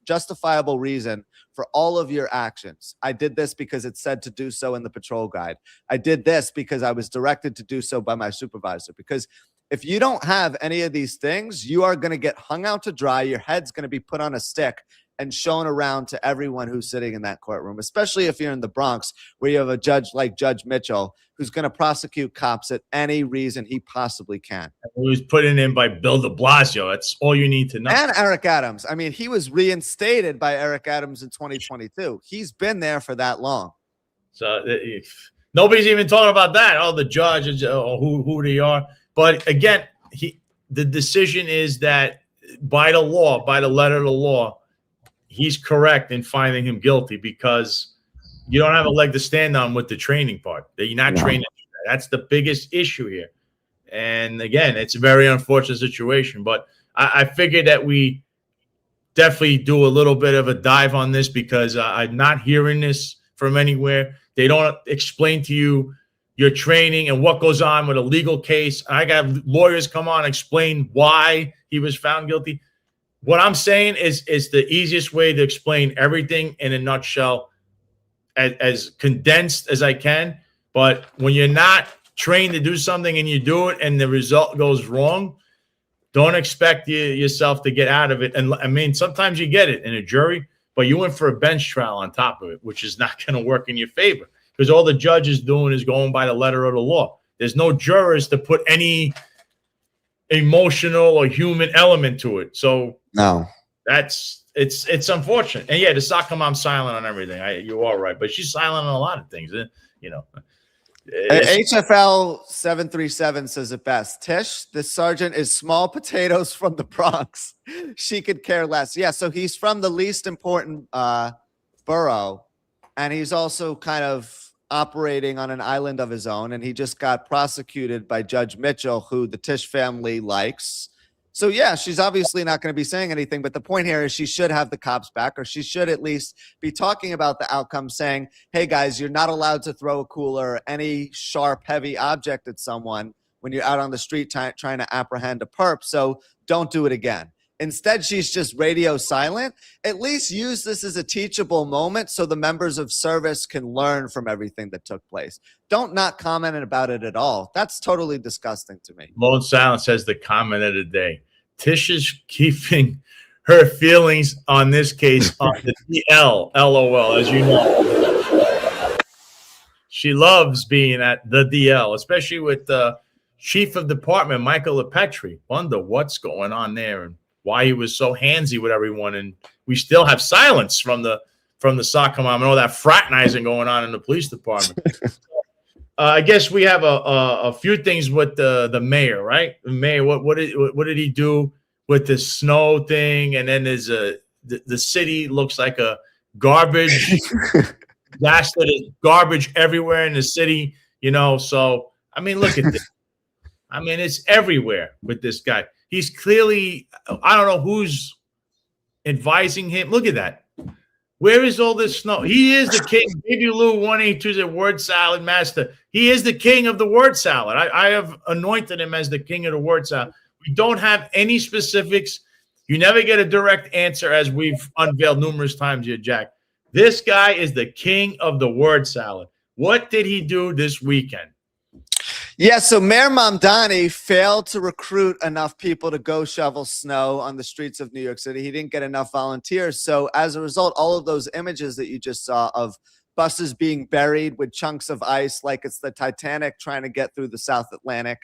justifiable reason for all of your actions. I did this because it said to do so in the patrol guide. I did this because I was directed to do so by my supervisor. Because if you don't have any of these things, you are going to get hung out to dry. Your head's going to be put on a stick, and shown around to everyone who's sitting in that courtroom, especially if you're in the Bronx, where you have a judge like Judge Mitchell, who's going to prosecute cops at any reason he possibly can. He was put in by Bill de Blasio. That's all you need to know. And Eric Adams. I mean, he was reinstated by Eric Adams in 2022. He's been there for that long. So nobody's even talking about that. Oh, the judge, who they are. But again, the decision is that by the law, by the letter of the law, he's correct in finding him guilty, because you don't have a leg to stand on with the training part. That you're not trained. That's the biggest issue here. And again, it's a very unfortunate situation. But I figured that we definitely do a little bit of a dive on this, because I'm not hearing this from anywhere. They don't explain to you your training and what goes on with a legal case. I got lawyers come on and explain why he was found guilty. What I'm saying is the easiest way to explain everything in a nutshell, as condensed as I can. But when you're not trained to do something and you do it and the result goes wrong, don't expect yourself to get out of it. And I mean, sometimes you get it in a jury, but you went for a bench trial on top of it, which is not going to work in your favor, because all the judge is doing is going by the letter of the law. There's no jurors to put any emotional or human element to it. So no, it's unfortunate. And yeah, the soccer mom's silent on everything. You are right, but she's silent on a lot of things. You know, HFL 737 says it best. Tisch, the sergeant is small potatoes from the Bronx. She could care less. Yeah, so he's from the least important borough, and he's also kind of operating on an island of his own, and he just got prosecuted by Judge Mitchell, who the Tisch family likes. So yeah, she's obviously not going to be saying anything, but the point here is she should have the cops back, or she should at least be talking about the outcome, saying, hey guys, you're not allowed to throw a cooler or any sharp, heavy object at someone when you're out on the street trying to apprehend a perp, so don't do it again. Instead, she's just radio silent. At least use this as a teachable moment so the members of service can learn from everything that took place. Don't not comment about it at all. That's totally disgusting to me. Lone Silence says the comment of the day. Tisch is keeping her feelings on this case on the DL, LOL, as you know. She loves being at the DL, especially with the chief of department, Michael LePetri. Wonder what's going on there and why he was so handsy with everyone. And we still have silence from the soccer mom and all that fraternizing going on in the police department. I guess we have a few things with the mayor, right? The mayor, what did he do with the snow thing? And then there's the city looks like a garbage disaster. There's garbage everywhere in the city, you know. So I mean, look at this. I mean, it's everywhere with this guy. He's clearly, I don't know who's advising him. Look at that. Where is all this snow? He is the king. Baby Lou 182 is a word salad master. He is the king of the word salad. I have anointed him as the king of the word salad. We don't have any specifics. You never get a direct answer, as we've unveiled numerous times here, Jack. This guy is the king of the word salad. What did he do this weekend? Yeah, so Mayor Mamdani failed to recruit enough people to go shovel snow on the streets of New York City. He didn't get enough volunteers. So as a result, all of those images that you just saw of buses being buried with chunks of ice like it's the Titanic trying to get through the South Atlantic,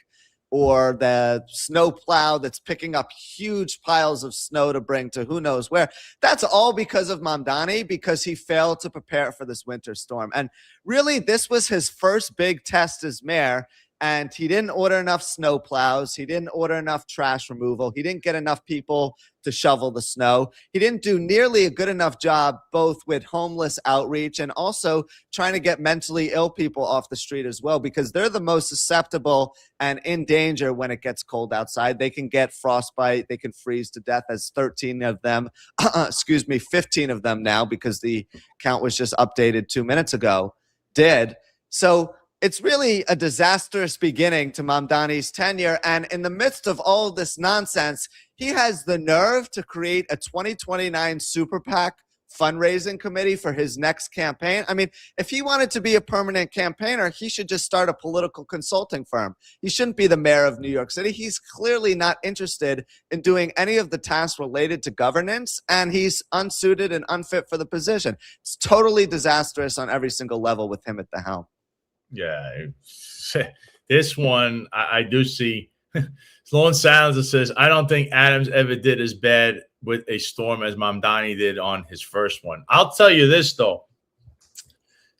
or the snow plow that's picking up huge piles of snow to bring to who knows where. That's all because of Mamdani, because he failed to prepare for this winter storm. And really, this was his first big test as mayor. And he didn't order enough snow plows. He didn't order enough trash removal. He didn't get enough people to shovel the snow. He didn't do nearly a good enough job both with homeless outreach and also trying to get mentally ill people off the street as well, because they're the most susceptible and in danger when it gets cold outside. They can get frostbite. They can freeze to death, as 13 of them, 15 of them now, because the count was just updated 2 minutes ago, did. So it's really a disastrous beginning to Mamdani's tenure. And in the midst of all of this nonsense, he has the nerve to create a 2029 super PAC fundraising committee for his next campaign. I mean, if he wanted to be a permanent campaigner, he should just start a political consulting firm. He shouldn't be the mayor of New York City. He's clearly not interested in doing any of the tasks related to governance, and he's unsuited and unfit for the position. It's totally disastrous on every single level with him at the helm. Yeah, this one I do see. Sloan Silencer says, I don't think Adams ever did as bad with a storm as Mamdani did on his first one. I'll tell you this, though.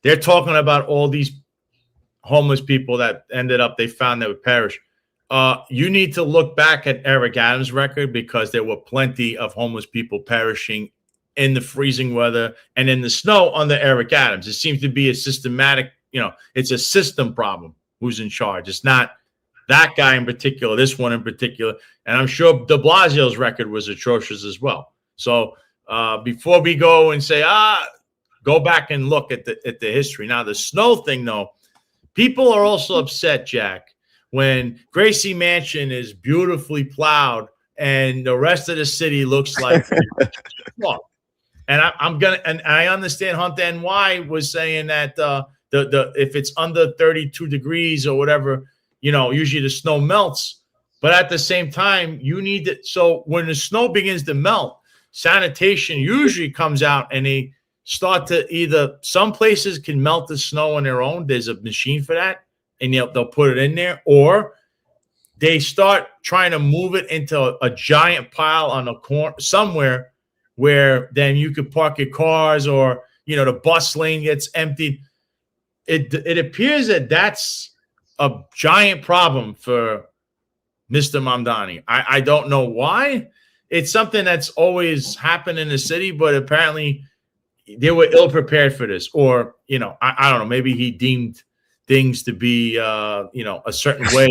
They're talking about all these homeless people that ended up, they found they would perish. You need to look back at Eric Adams' record, because there were plenty of homeless people perishing in the freezing weather and in the snow under Eric Adams. It seems to be a systematic, it's a system problem who's in charge. It's not that guy in particular, this one in particular. And I'm sure de Blasio's record was atrocious as well. So before we go and say, go back and look at the history. Now, the snow thing, though, people are also upset, Jack, when Gracie Mansion is beautifully plowed and the rest of the city looks like and I understand Hunter NY was saying that if it's under 32 degrees or whatever, usually the snow melts. But at the same time, you need to. So when the snow begins to melt, sanitation usually comes out and they start to either, some places can melt the snow on their own. There's a machine for that, and they'll put it in there, or they start trying to move it into a giant pile on a corner somewhere where then you could park your cars, or the bus lane gets emptied. It appears that that's a giant problem for Mr. Mamdani. I don't know why. It's something that's always happened in the city, but apparently they were ill prepared for this, or I don't know. Maybe he deemed things to be a certain way.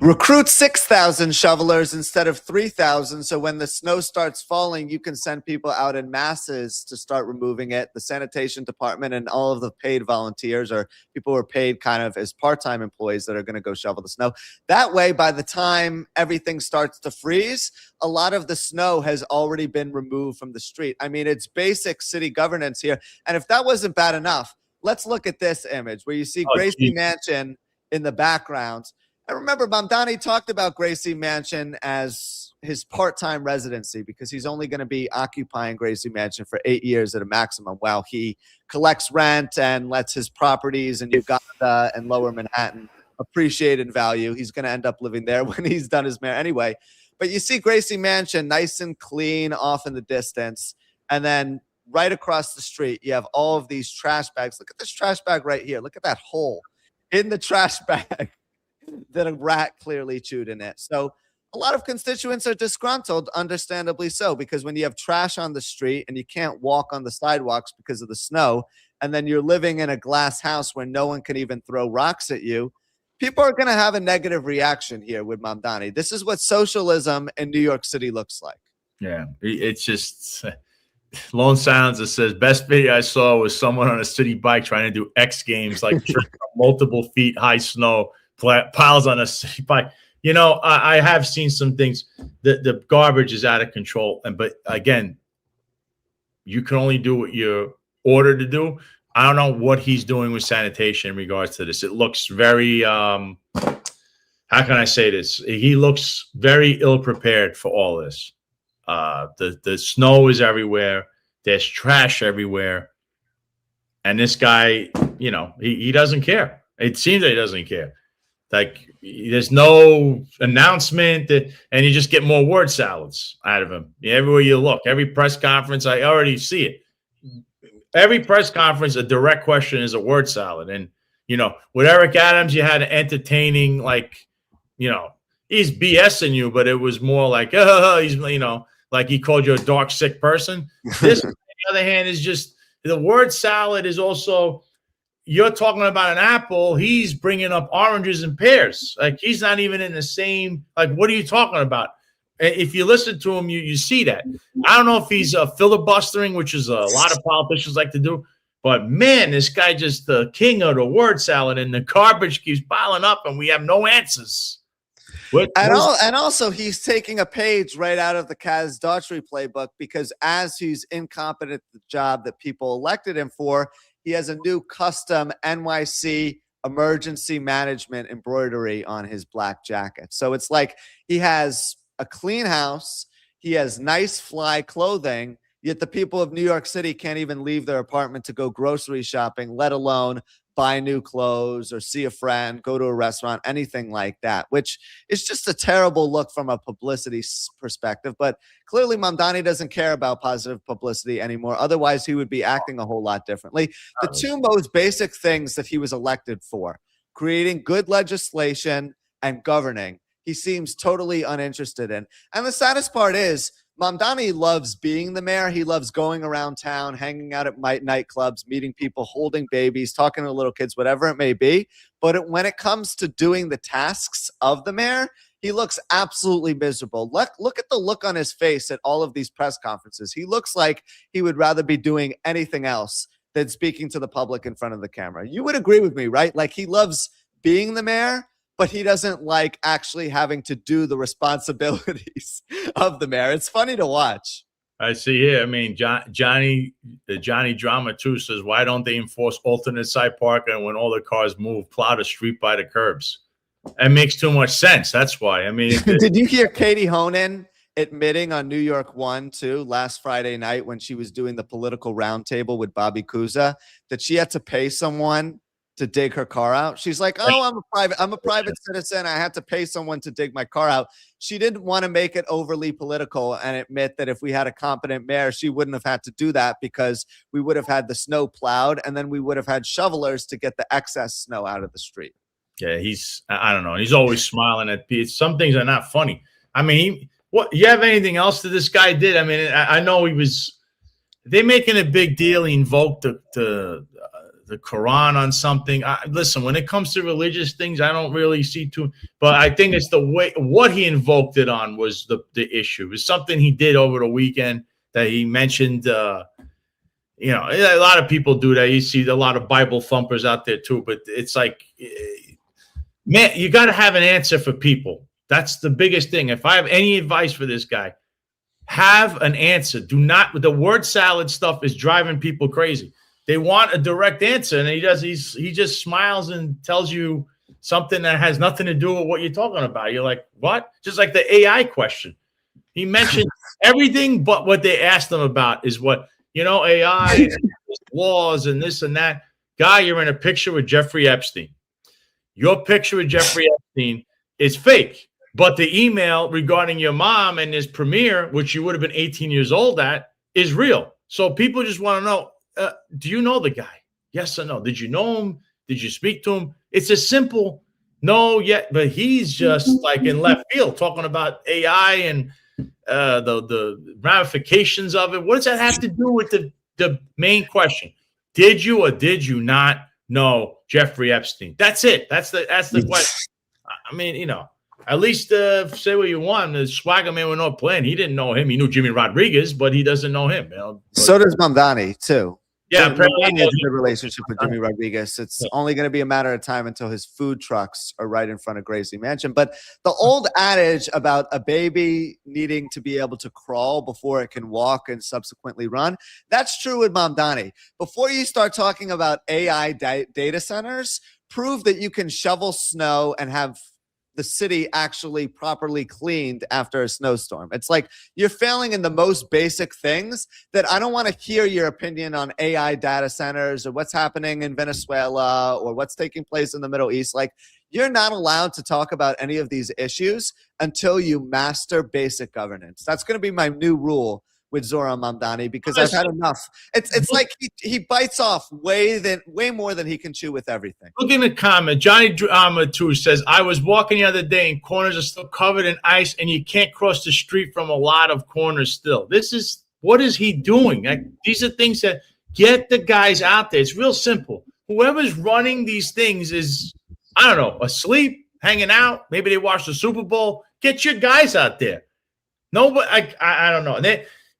Recruit 6,000 shovelers instead of 3,000. So when the snow starts falling, you can send people out in masses to start removing it. The sanitation department and all of the paid volunteers, or people who are paid kind of as part-time employees that are going to go shovel the snow. That way, by the time everything starts to freeze, a lot of the snow has already been removed from the street. I mean, it's basic city governance here. And if that wasn't bad enough, let's look at this image where you see Gracie Mansion in the background. I remember Mamdani talked about Gracie Mansion as his part-time residency, because he's only going to be occupying Gracie Mansion for 8 years at a maximum, while he collects rent and lets his properties in Uganda and Lower Manhattan appreciate in value. He's going to end up living there when he's done as mayor anyway. But you see Gracie Mansion nice and clean off in the distance, and then right across the street, you have all of these trash bags. Look at this trash bag right here. Look at that hole in the trash bag that a rat clearly chewed in it. So a lot of constituents are disgruntled, understandably so, because when you have trash on the street and you can't walk on the sidewalks because of the snow, and then you're living in a glass house where no one can even throw rocks at you, people are going to have a negative reaction here with Mamdani. This is what socialism in New York City looks like. Yeah, it's just Lone Silencer says, best video I saw was someone on a city bike trying to do X Games, like multiple feet high snow, piles on a city bike. I have seen some things. The garbage is out of control. But again, you can only do what you're ordered to do. I don't know what he's doing with sanitation in regards to this. It looks very, how can I say this? He looks very ill prepared for all this. The snow is everywhere. There's trash everywhere. And this guy, he doesn't care. It seems that he doesn't care. Like, there's no announcement, and you just get more word salads out of him. Everywhere you look, every press conference, I already see it. Every press conference, a direct question is a word salad. And, with Eric Adams, you had an entertaining, he's BSing you, but it was more like, he's, like he called you a dark, sick person. This, on the other hand, is just, the word salad is also, you're talking about an apple, he's bringing up oranges and pears. Like, he's not even in the same, like, what are you talking about? If you listen to him, you see that. I don't know if he's filibustering, which is a lot of politicians like to do, but man, this guy just the king of the word salad, and the garbage keeps piling up and we have no answers. And also, he's taking a page right out of the Kaz Daughtry playbook, because as he's incompetent at the job that people elected him for, he has a new custom NYC emergency management embroidery on his black jacket. So it's like he has a clean house, he has nice fly clothing, yet the people of New York City can't even leave their apartment to go grocery shopping, let alone buy new clothes or see a friend, go to a restaurant, anything like that, which is just a terrible look from a publicity perspective. But clearly Mamdani doesn't care about positive publicity anymore. Otherwise, he would be acting a whole lot differently. The two most basic things that he was elected for, creating good legislation and governing, he seems totally uninterested in. And the saddest part is, Mamdani loves being the mayor. He loves going around town, hanging out at nightclubs, meeting people, holding babies, talking to little kids, whatever it may be. But when it comes to doing the tasks of the mayor, he looks absolutely miserable. Look at the look on his face at all of these press conferences. He looks like he would rather be doing anything else than speaking to the public in front of the camera. You would agree with me, right? Like, he loves being the mayor, but he doesn't like actually having to do the responsibilities of the mayor. It's funny to watch. I see here. I mean, Johnny Drama too says, why don't they enforce alternate side parking when all the cars move, plow the street by the curbs? It makes too much sense. That's why. I mean, did you hear Katie Honan admitting on New York One too last Friday night when she was doing the political roundtable with Bobby Kuza that she had to pay someone to dig her car out? She's like, oh, I'm a private citizen. I had to pay someone to dig my car out. She didn't want to make it overly political and admit that if we had a competent mayor, she wouldn't have had to do that, because we would have had the snow plowed and then we would have had shovelers to get the excess snow out of the street. Yeah, I don't know. He's always smiling at people. Some things are not funny. I mean, what, you have anything else that this guy did? I mean, I know they're making a big deal. He invoked the Quran on something. Listen, when it comes to religious things, I don't really see too, but I think it's the way what he invoked it on was the issue. It's something he did over the weekend that he mentioned. A lot of people do that. You see a lot of Bible thumpers out there too, but it's like, man, you got to have an answer for people. That's the biggest thing. If I have any advice for this guy, have an answer. Do not, the word salad stuff is driving people crazy. They want a direct answer, and he just smiles and tells you something that has nothing to do with what you're talking about. You're like, what? Just like the AI question. He mentioned everything but what they asked him about is what, AI, laws, and this and that. Guy, you're in a picture with Jeffrey Epstein. Your picture with Jeffrey Epstein is fake, but the email regarding your mom and his premiere, which you would have been 18 years old at, is real. So people just want to know, do you know the guy? Yes or no? Did you know him? Did you speak to him? It's a simple no yet, but he's just like in left field talking about AI and the ramifications of it. What does that have to do with the main question? Did you or did you not know Jeffrey Epstein? That's it. That's the question. I mean, at least say what you want. The Swagger Man with no plan. He didn't know him. He knew Jimmy Rodriguez, but he doesn't know him. So does Mamdani too. Yeah, Mamdani has a good relationship with Jimmy Rodriguez. It's only going to be a matter of time until his food trucks are right in front of Gracie Mansion. But the old adage about a baby needing to be able to crawl before it can walk and subsequently run, that's true with Mamdani. Before you start talking about AI data centers, prove that you can shovel snow and have the city actually properly cleaned after a snowstorm. It's like you're failing in the most basic things that I don't want to hear your opinion on AI data centers or what's happening in Venezuela or what's taking place in the Middle East. Like, you're not allowed to talk about any of these issues until you master basic governance. That's going to be my new rule with Zohran Mamdani, because I've had enough. It's like he bites off way more than he can chew with everything. Look in the comment. Johnny Drama too says, I was walking the other day and corners are still covered in ice and you can't cross the street from a lot of corners still. What is he doing? These are things that get the guys out there. It's real simple. Whoever's running these things is, I don't know, asleep, hanging out. Maybe they watch the Super Bowl. Get your guys out there. Nobody, I don't know.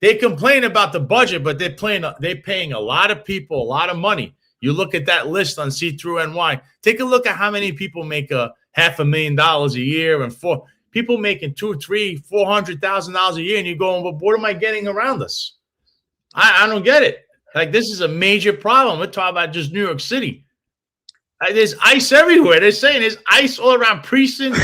They complain about the budget, but they're paying a lot of people a lot of money. You look at that list on See Through NY. Take a look at how many people make $500,000 a year and people making $200,000, $300,000, $400,000 a year, and you're going, well, what am I getting around us? I don't get it. Like, this is a major problem. We're talking about just New York City. There's ice everywhere. They're saying there's ice all around precincts.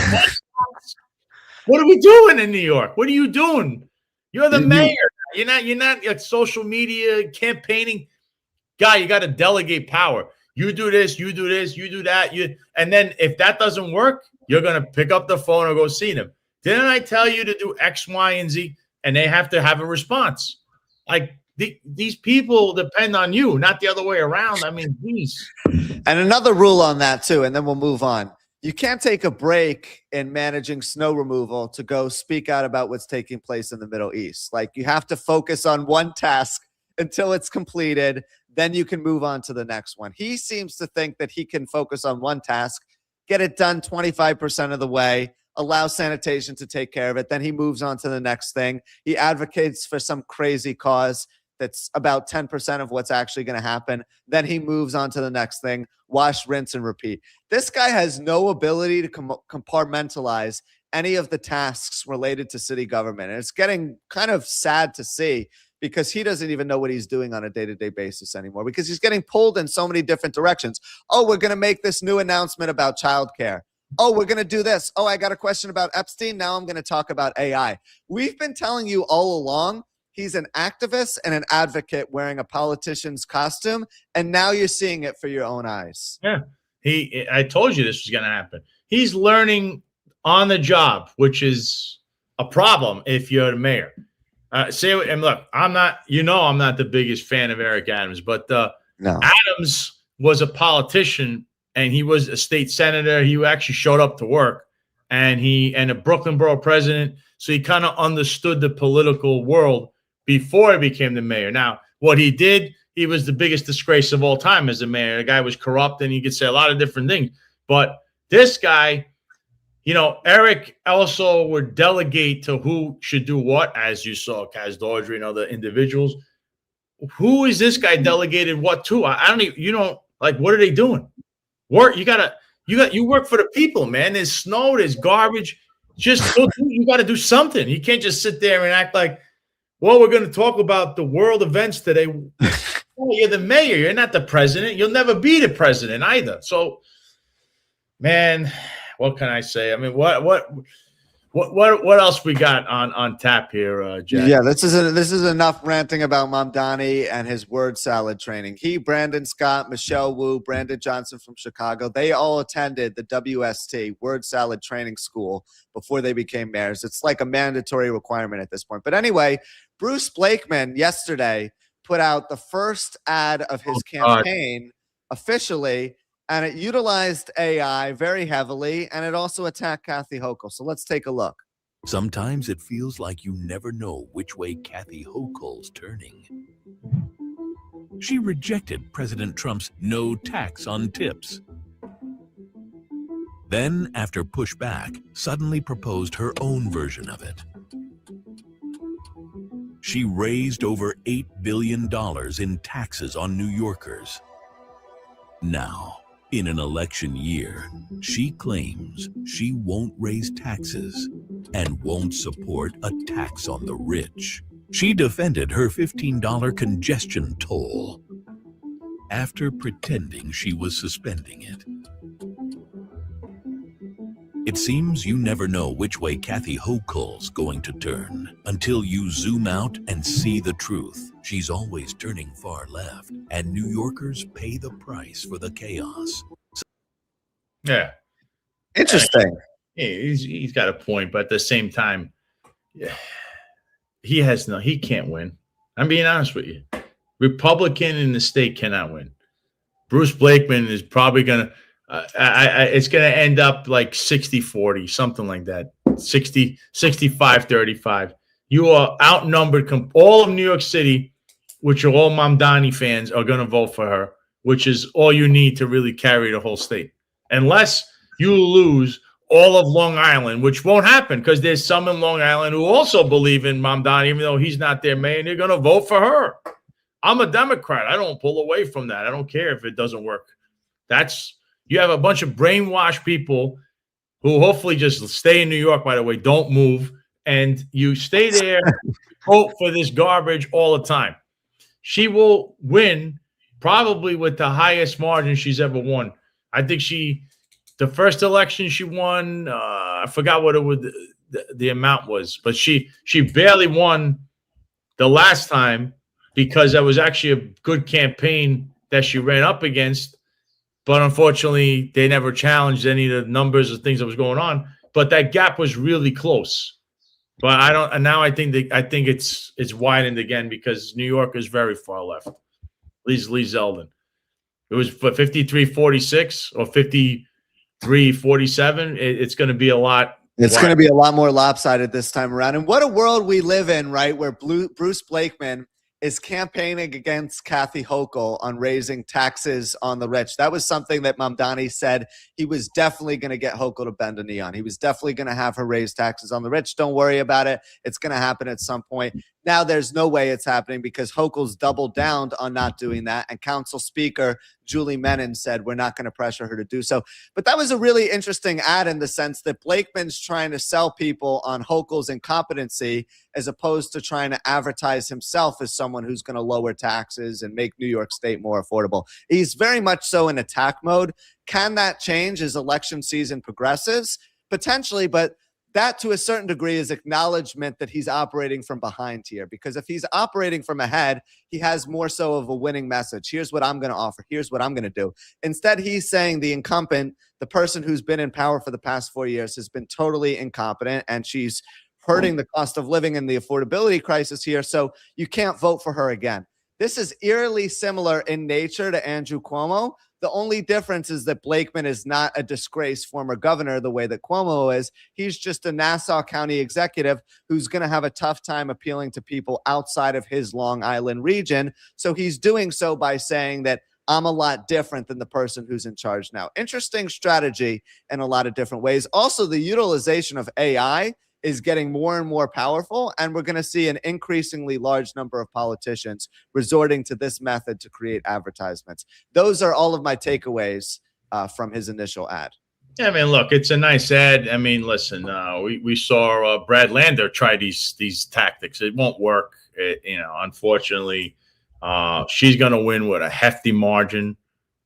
What are we doing in New York? What are you doing? You're the mayor. You're not like social media campaigning guy. You got to delegate power. You do this, you do this, you do that. And then if that doesn't work, you're going to pick up the phone or go see them. Didn't I tell you to do X, Y, and Z? And they have to have a response. Like, these people depend on you, not the other way around. I mean, geez. And another rule on that too, and then we'll move on. You can't take a break in managing snow removal to go speak out about what's taking place in the Middle East. Like, you have to focus on one task until it's completed. Then you can move on to the next one. He seems to think that he can focus on one task, get it done 25% of the way, allow sanitation to take care of it. Then he moves on to the next thing. He advocates for some crazy cause that's about 10% of what's actually going to happen. Then he moves on to the next thing. Wash, rinse, and repeat. This guy has no ability to compartmentalize any of the tasks related to city government. And it's getting kind of sad to see, because he doesn't even know what he's doing on a day-to-day basis anymore, because he's getting pulled in so many different directions. Oh, we're going to make this new announcement about childcare. Oh, we're going to do this. Oh, I got a question about Epstein. Now I'm going to talk about AI. We've been telling you all along, he's an activist and an advocate wearing a politician's costume, and now you're seeing it for your own eyes. Yeah, I told you this was going to happen. He's learning on the job, which is a problem if you're the mayor. And look, I'm not the biggest fan of Eric Adams, but no. Adams was a politician, and he was a state senator. He actually showed up to work, and a Brooklyn borough president. So he kind of understood the political world before he became the mayor. Now, what he did, he was the biggest disgrace of all time as a mayor. The guy was corrupt, and you could say a lot of different things. But this guy, Eric also would delegate to who should do what, as you saw Kaz Dodry and other individuals. Who is this guy delegated what to? I don't even, like, what are they doing? Work. You work for the people, man. There's snow, there's garbage. You got to do something. You can't just sit there and act like, well, we're going to talk about the world events today. Oh, you're the mayor. You're not the president. You'll never be the president either. So, man, what can I say? I mean, what else we got on tap here, Jack? Yeah, this is enough ranting about Mamdani and his word salad training. He, Brandon Scott, Michelle Wu, Brandon Johnson from Chicago, they all attended the WST, word salad training school, before they became mayors. It's like a mandatory requirement at this point. But anyway, Bruce Blakeman yesterday put out the first ad of his campaign officially, and it utilized AI very heavily, and it also attacked Kathy Hochul. So let's take a look. Sometimes it feels like you never know which way Kathy Hochul's turning. She rejected President Trump's no tax on tips. Then, after pushback, suddenly proposed her own version of it. She raised over $8 billion in taxes on New Yorkers. Now, in an election year, she claims she won't raise taxes and won't support a tax on the rich. She defended her $15 congestion toll after pretending she was suspending it. It seems you never know which way Kathy Hochul's going to turn until you zoom out and see the truth. She's always turning far left, and New Yorkers pay the price for the chaos. Yeah. Interesting. He's got a point, but at the same time, he can't win. I'm being honest with you. Republican in the state cannot win. Bruce Blakeman is probably going to, it's going to end up like 60-40, something like that. 65-35. You are outnumbered. All of New York City, which are all Mamdani fans, are going to vote for her, which is all you need to really carry the whole state. Unless you lose all of Long Island, which won't happen because there's some in Long Island who also believe in Mamdani, even though he's not their mayor, and they're going to vote for her. I'm a Democrat. I don't pull away from that. I don't care if it doesn't work. You have a bunch of brainwashed people who hopefully just stay in New York, by the way, don't move, and you stay there, vote for this garbage all the time. She will win probably with the highest margin she's ever won. I think the first election she won, I forgot what the amount was, but she barely won the last time because that was actually a good campaign that she ran up against. But unfortunately, they never challenged any of the numbers or things that was going on. But that gap was really close. But I don't. And now I think it's widened again because New York is very far left. Lee Zeldin. It was for 53-46 or 53-47. It's going to be a lot. It's going to be a lot more lopsided this time around. And what a world we live in, right? Where Bruce Blakeman is campaigning against Kathy Hochul on raising taxes on the rich. That was something that Mamdani said he was definitely going to get Hochul to bend a knee on. He was definitely going to have her raise taxes on the rich. Don't worry about it. It's going to happen at some point. Now there's no way it's happening because Hochul's doubled down on not doing that. And Council Speaker Julie Menon said we're not going to pressure her to do so. But that was a really interesting ad in the sense that Blakeman's trying to sell people on Hochul's incompetency as opposed to trying to advertise himself as someone who's going to lower taxes and make New York State more affordable. He's very much so in attack mode. Can that change as election season progresses? Potentially, but that to a certain degree is acknowledgement that he's operating from behind here, because if he's operating from ahead, he has more so of a winning message. Here's what I'm going to offer. Here's what I'm going to do. Instead, he's saying the incumbent, the person who's been in power for the past 4 years, has been totally incompetent, and she's hurting the cost of living and the affordability crisis here. So you can't vote for her again. This is eerily similar in nature to Andrew Cuomo. The only difference is that Blakeman is not a disgraced former governor the way that Cuomo is. He's just a Nassau County executive who's going to have a tough time appealing to people outside of his Long Island region. So he's doing so by saying that I'm a lot different than the person who's in charge now. Interesting strategy in a lot of different ways. Also, the utilization of AI is getting more and more powerful, and we're going to see an increasingly large number of politicians resorting to this method to create advertisements. Those are all of my takeaways from his initial ad. Yeah, I mean, look, it's a nice ad. I mean, listen, we saw Brad Lander try these tactics. It won't work. Unfortunately, she's going to win with a hefty margin,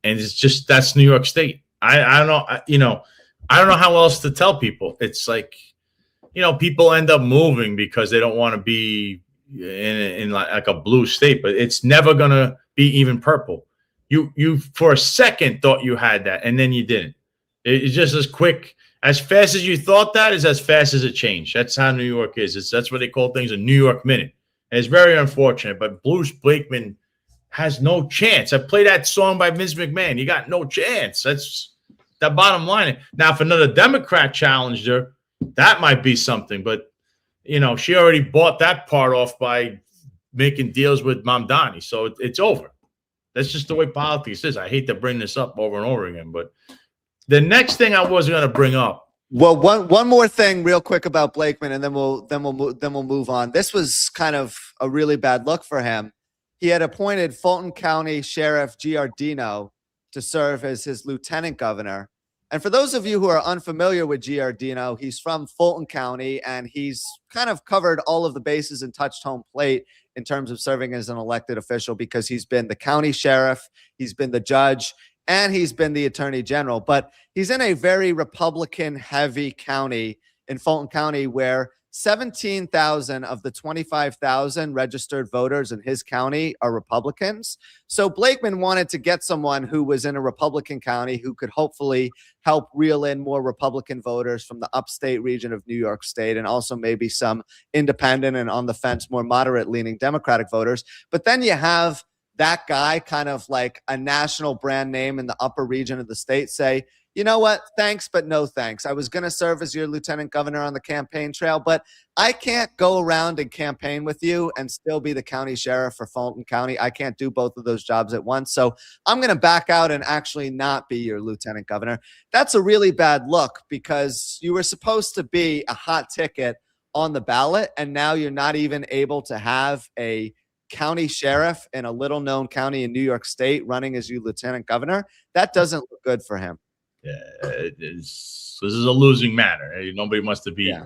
and it's just that's New York State. I don't know. I don't know how else to tell people. It's like, people end up moving because they don't want to be in like a blue state, but it's never going to be even purple. You for a second thought you had that, and then you didn't. It's just as quick, as fast as you thought that is as fast as it changed. That's how New York is. That's what they call things a New York minute. And it's very unfortunate, but Bruce Blakeman has no chance. I play that song by Vince McMahon. You got no chance. That's the bottom line. Now, if another Democrat challenged her, that might be something, but she already bought that part off by making deals with Mamdani, so it's over. That's just the way politics is. I hate to bring this up over and over again, but the next thing I was going to bring up. Well, one more thing, real quick about Blakeman, and then we'll move on. This was kind of a really bad look for him. He had appointed Fulton County Sheriff Giardino to serve as his lieutenant governor. And for those of you who are unfamiliar with Giardino, he's from Fulton County, and he's kind of covered all of the bases and touched home plate in terms of serving as an elected official, because he's been the county sheriff, he's been the judge, and he's been the attorney general. But he's in a very Republican-heavy county in Fulton County where 17,000 of the 25,000 registered voters in his county are Republicans. So Blakeman wanted to get someone who was in a Republican county who could hopefully help reel in more Republican voters from the upstate region of New York State, and also maybe some independent and on the fence, more moderate-leaning Democratic voters. But then you have that guy, kind of like a national brand name in the upper region of the state, say, you know what? Thanks, but no thanks. I was going to serve as your lieutenant governor on the campaign trail, but I can't go around and campaign with you and still be the county sheriff for Fulton County. I can't do both of those jobs at once. So I'm going to back out and actually not be your lieutenant governor. That's a really bad look, because you were supposed to be a hot ticket on the ballot, and now you're not even able to have a county sheriff in a little known county in New York State running as your lieutenant governor. That doesn't look good for him. This is a losing matter. Nobody wants to be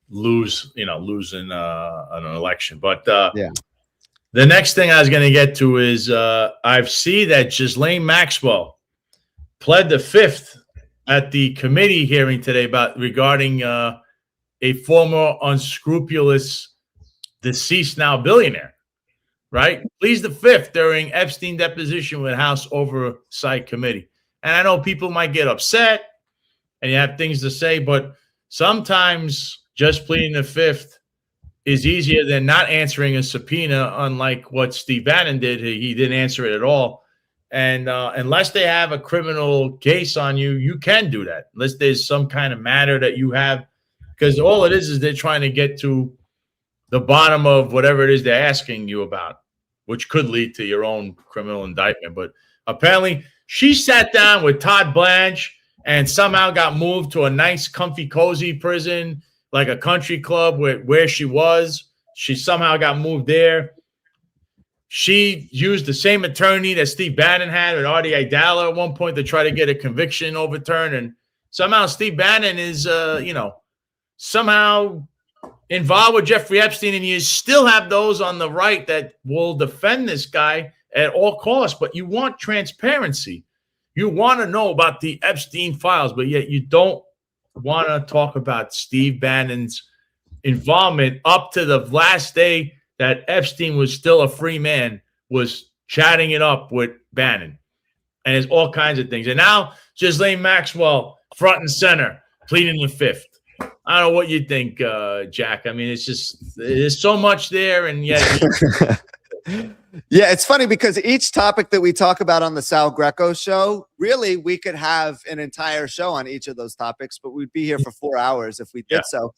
losing an election. But the next thing I was going to get to is I see that Ghislaine Maxwell pled the fifth at the committee hearing today regarding a former unscrupulous deceased now billionaire. Right? Pleads the fifth during Epstein deposition with House Oversight Committee. And I know people might get upset and you have things to say, but sometimes just pleading the fifth is easier than not answering a subpoena, unlike what Steve Bannon did. He didn't answer it at all. And unless they have a criminal case on you, you can do that. Unless there's some kind of matter that you have, because all it is they're trying to get to the bottom of whatever it is they're asking you about, which could lead to your own criminal indictment. But apparently she sat down with Todd Blanche and somehow got moved to a nice, comfy, cozy prison, like a country club where she was. She somehow got moved there. She used the same attorney that Steve Bannon had with Artie Aidala at one point to try to get a conviction overturned. And somehow Steve Bannon is, somehow involved with Jeffrey Epstein, and you still have those on the right that will defend this guy at all costs. But you want transparency. You want to know about the Epstein files, but yet you don't want to talk about Steve Bannon's involvement up to the last day that Epstein was still a free man, was chatting it up with Bannon. And there's all kinds of things. And now Ghislaine Maxwell, front and center, pleading the fifth. I don't know what you think, Jack. I mean, it's just there's so much there, and yet. Yeah, it's funny because each topic that we talk about on the Sal Greco Show, really, we could have an entire show on each of those topics, but we'd be here for 4 hours if we did so.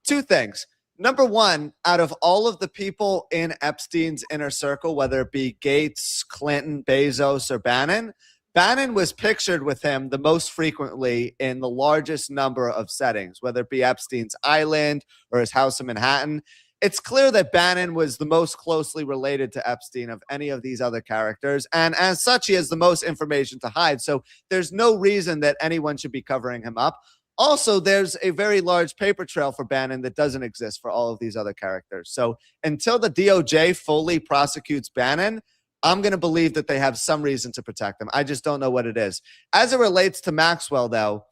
Two things. Number one, out of all of the people in Epstein's inner circle, whether it be Gates, Clinton, Bezos, or Bannon, Bannon was pictured with him the most frequently in the largest number of settings, whether it be Epstein's island or his house in Manhattan. It's clear that Bannon was the most closely related to Epstein of any of these other characters. And as such, he has the most information to hide. So there's no reason that anyone should be covering him up. Also, there's a very large paper trail for Bannon that doesn't exist for all of these other characters. So until the DOJ fully prosecutes Bannon, I'm going to believe that they have some reason to protect them. I just don't know what it is. As it relates to Maxwell, though,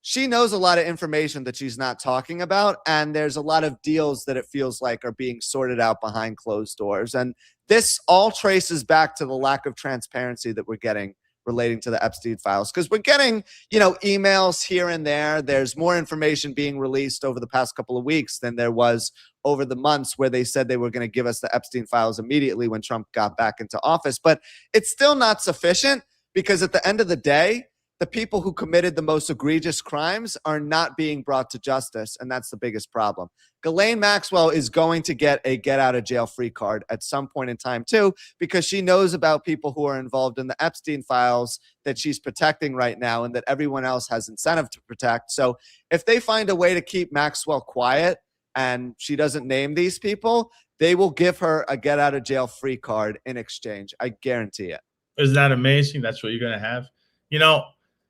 she knows a lot of information that she's not talking about, and there's a lot of deals that it feels like are being sorted out behind closed doors. And this all traces back to the lack of transparency that we're getting relating to the Epstein files, because we're getting, emails here and there. There's more information being released over the past couple of weeks than there was over the months where they said they were going to give us the Epstein files immediately when Trump got back into office. But it's still not sufficient, because at the end of the day, the people who committed the most egregious crimes are not being brought to justice, and that's the biggest problem. Ghislaine Maxwell is going to get a get-out-of-jail-free card at some point in time, too, because she knows about people who are involved in the Epstein files that she's protecting right now and that everyone else has incentive to protect. So if they find a way to keep Maxwell quiet and she doesn't name these people, they will give her a get-out-of-jail-free card in exchange. I guarantee it. Isn't that amazing? That's what you're going to have?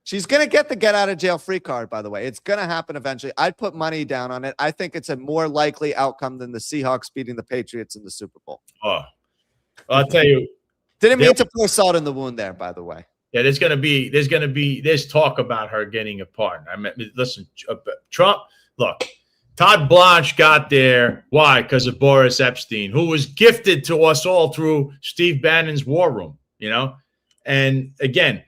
She's going to get the get-out-of-jail-free card, by the way. It's going to happen eventually. I'd put money down on it. I think it's a more likely outcome than the Seahawks beating the Patriots in the Super Bowl. Oh, I'll tell you. Didn't mean to pour salt in the wound there, by the way. Yeah, there's talk about her getting a pardon. I mean, listen, Trump, look, Todd Blanche got there. Why? Because of Boris Epstein, who was gifted to us all through Steve Bannon's war room, And again,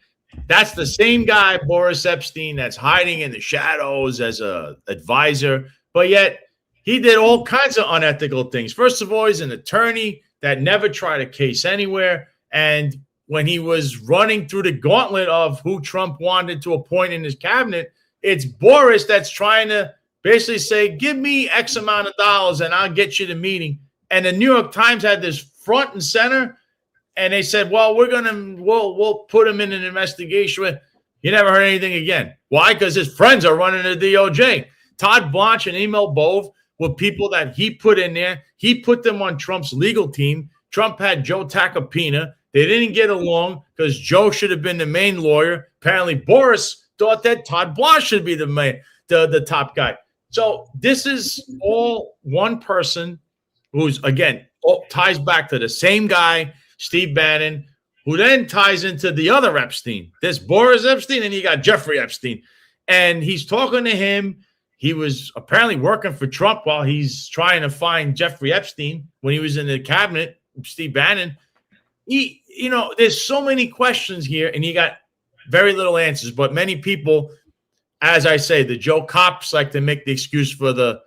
that's the same guy, Boris Epstein, that's hiding in the shadows as a advisor, but yet he did all kinds of unethical things. First of all, he's an attorney that never tried a case anywhere. And when he was running through the gauntlet of who Trump wanted to appoint in his cabinet, it's Boris that's trying to basically say, give me X amount of dollars and I'll get you the meeting. And the New York Times had this front and center. And they said, well, we'll put him in an investigation. You never heard anything again. Why? Because his friends are running the DOJ. Todd Blanche and Emil Bove were people that he put in there. He put them on Trump's legal team. Trump had Joe Tacopina. They didn't get along because Joe should have been the main lawyer. Apparently, Boris thought that Todd Blanche should be the top guy. So this is all one person who's, again, ties back to the same guy, Steve Bannon, who then ties into the other Epstein. There's Boris Epstein, and you got Jeffrey Epstein. And he's talking to him. He was apparently working for Trump while he's trying to find Jeffrey Epstein when he was in the cabinet, Steve Bannon. There's so many questions here, and you got very little answers. But many people, as I say, the Joe cops like to make the excuse for the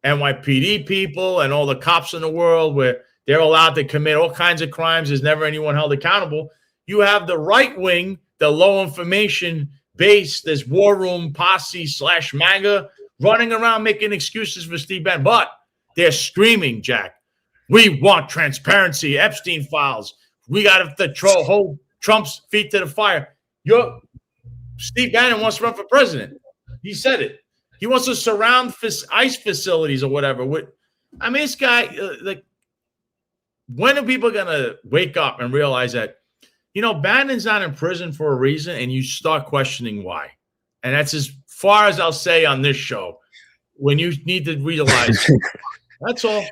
NYPD people and all the cops in the world where they're allowed to commit all kinds of crimes. There's never anyone held accountable. You have the right wing, the low information base, this war room posse / MAGA running around making excuses for Steve Bannon. But they're screaming, Jack, we want transparency, Epstein files. We got to hold Trump's feet to the fire. Steve Bannon wants to run for president. He said it. He wants to surround ICE facilities or whatever. This guy, when are people going to wake up and realize that, Bannon's not in prison for a reason, and you start questioning why? And that's as far as I'll say on this show. When you need to realize, that's all.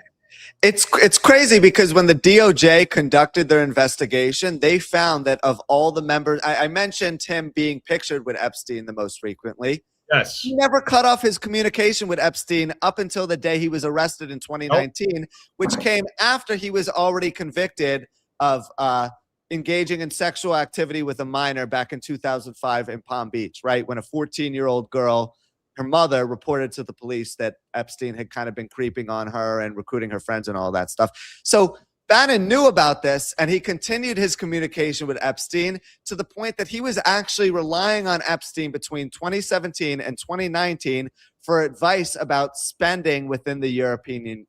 It's crazy because when the DOJ conducted their investigation, they found that of all the members, I mentioned him being pictured with Epstein the most frequently. Yes. He never cut off his communication with Epstein up until the day he was arrested in 2019, which came after he was already convicted of engaging in sexual activity with a minor back in 2005 in Palm Beach, right? When a 14-year-old girl, her mother, reported to the police that Epstein had kind of been creeping on her and recruiting her friends and all that stuff. So Bannon knew about this, and he continued his communication with Epstein to the point that he was actually relying on Epstein between 2017 and 2019 for advice about spending within the European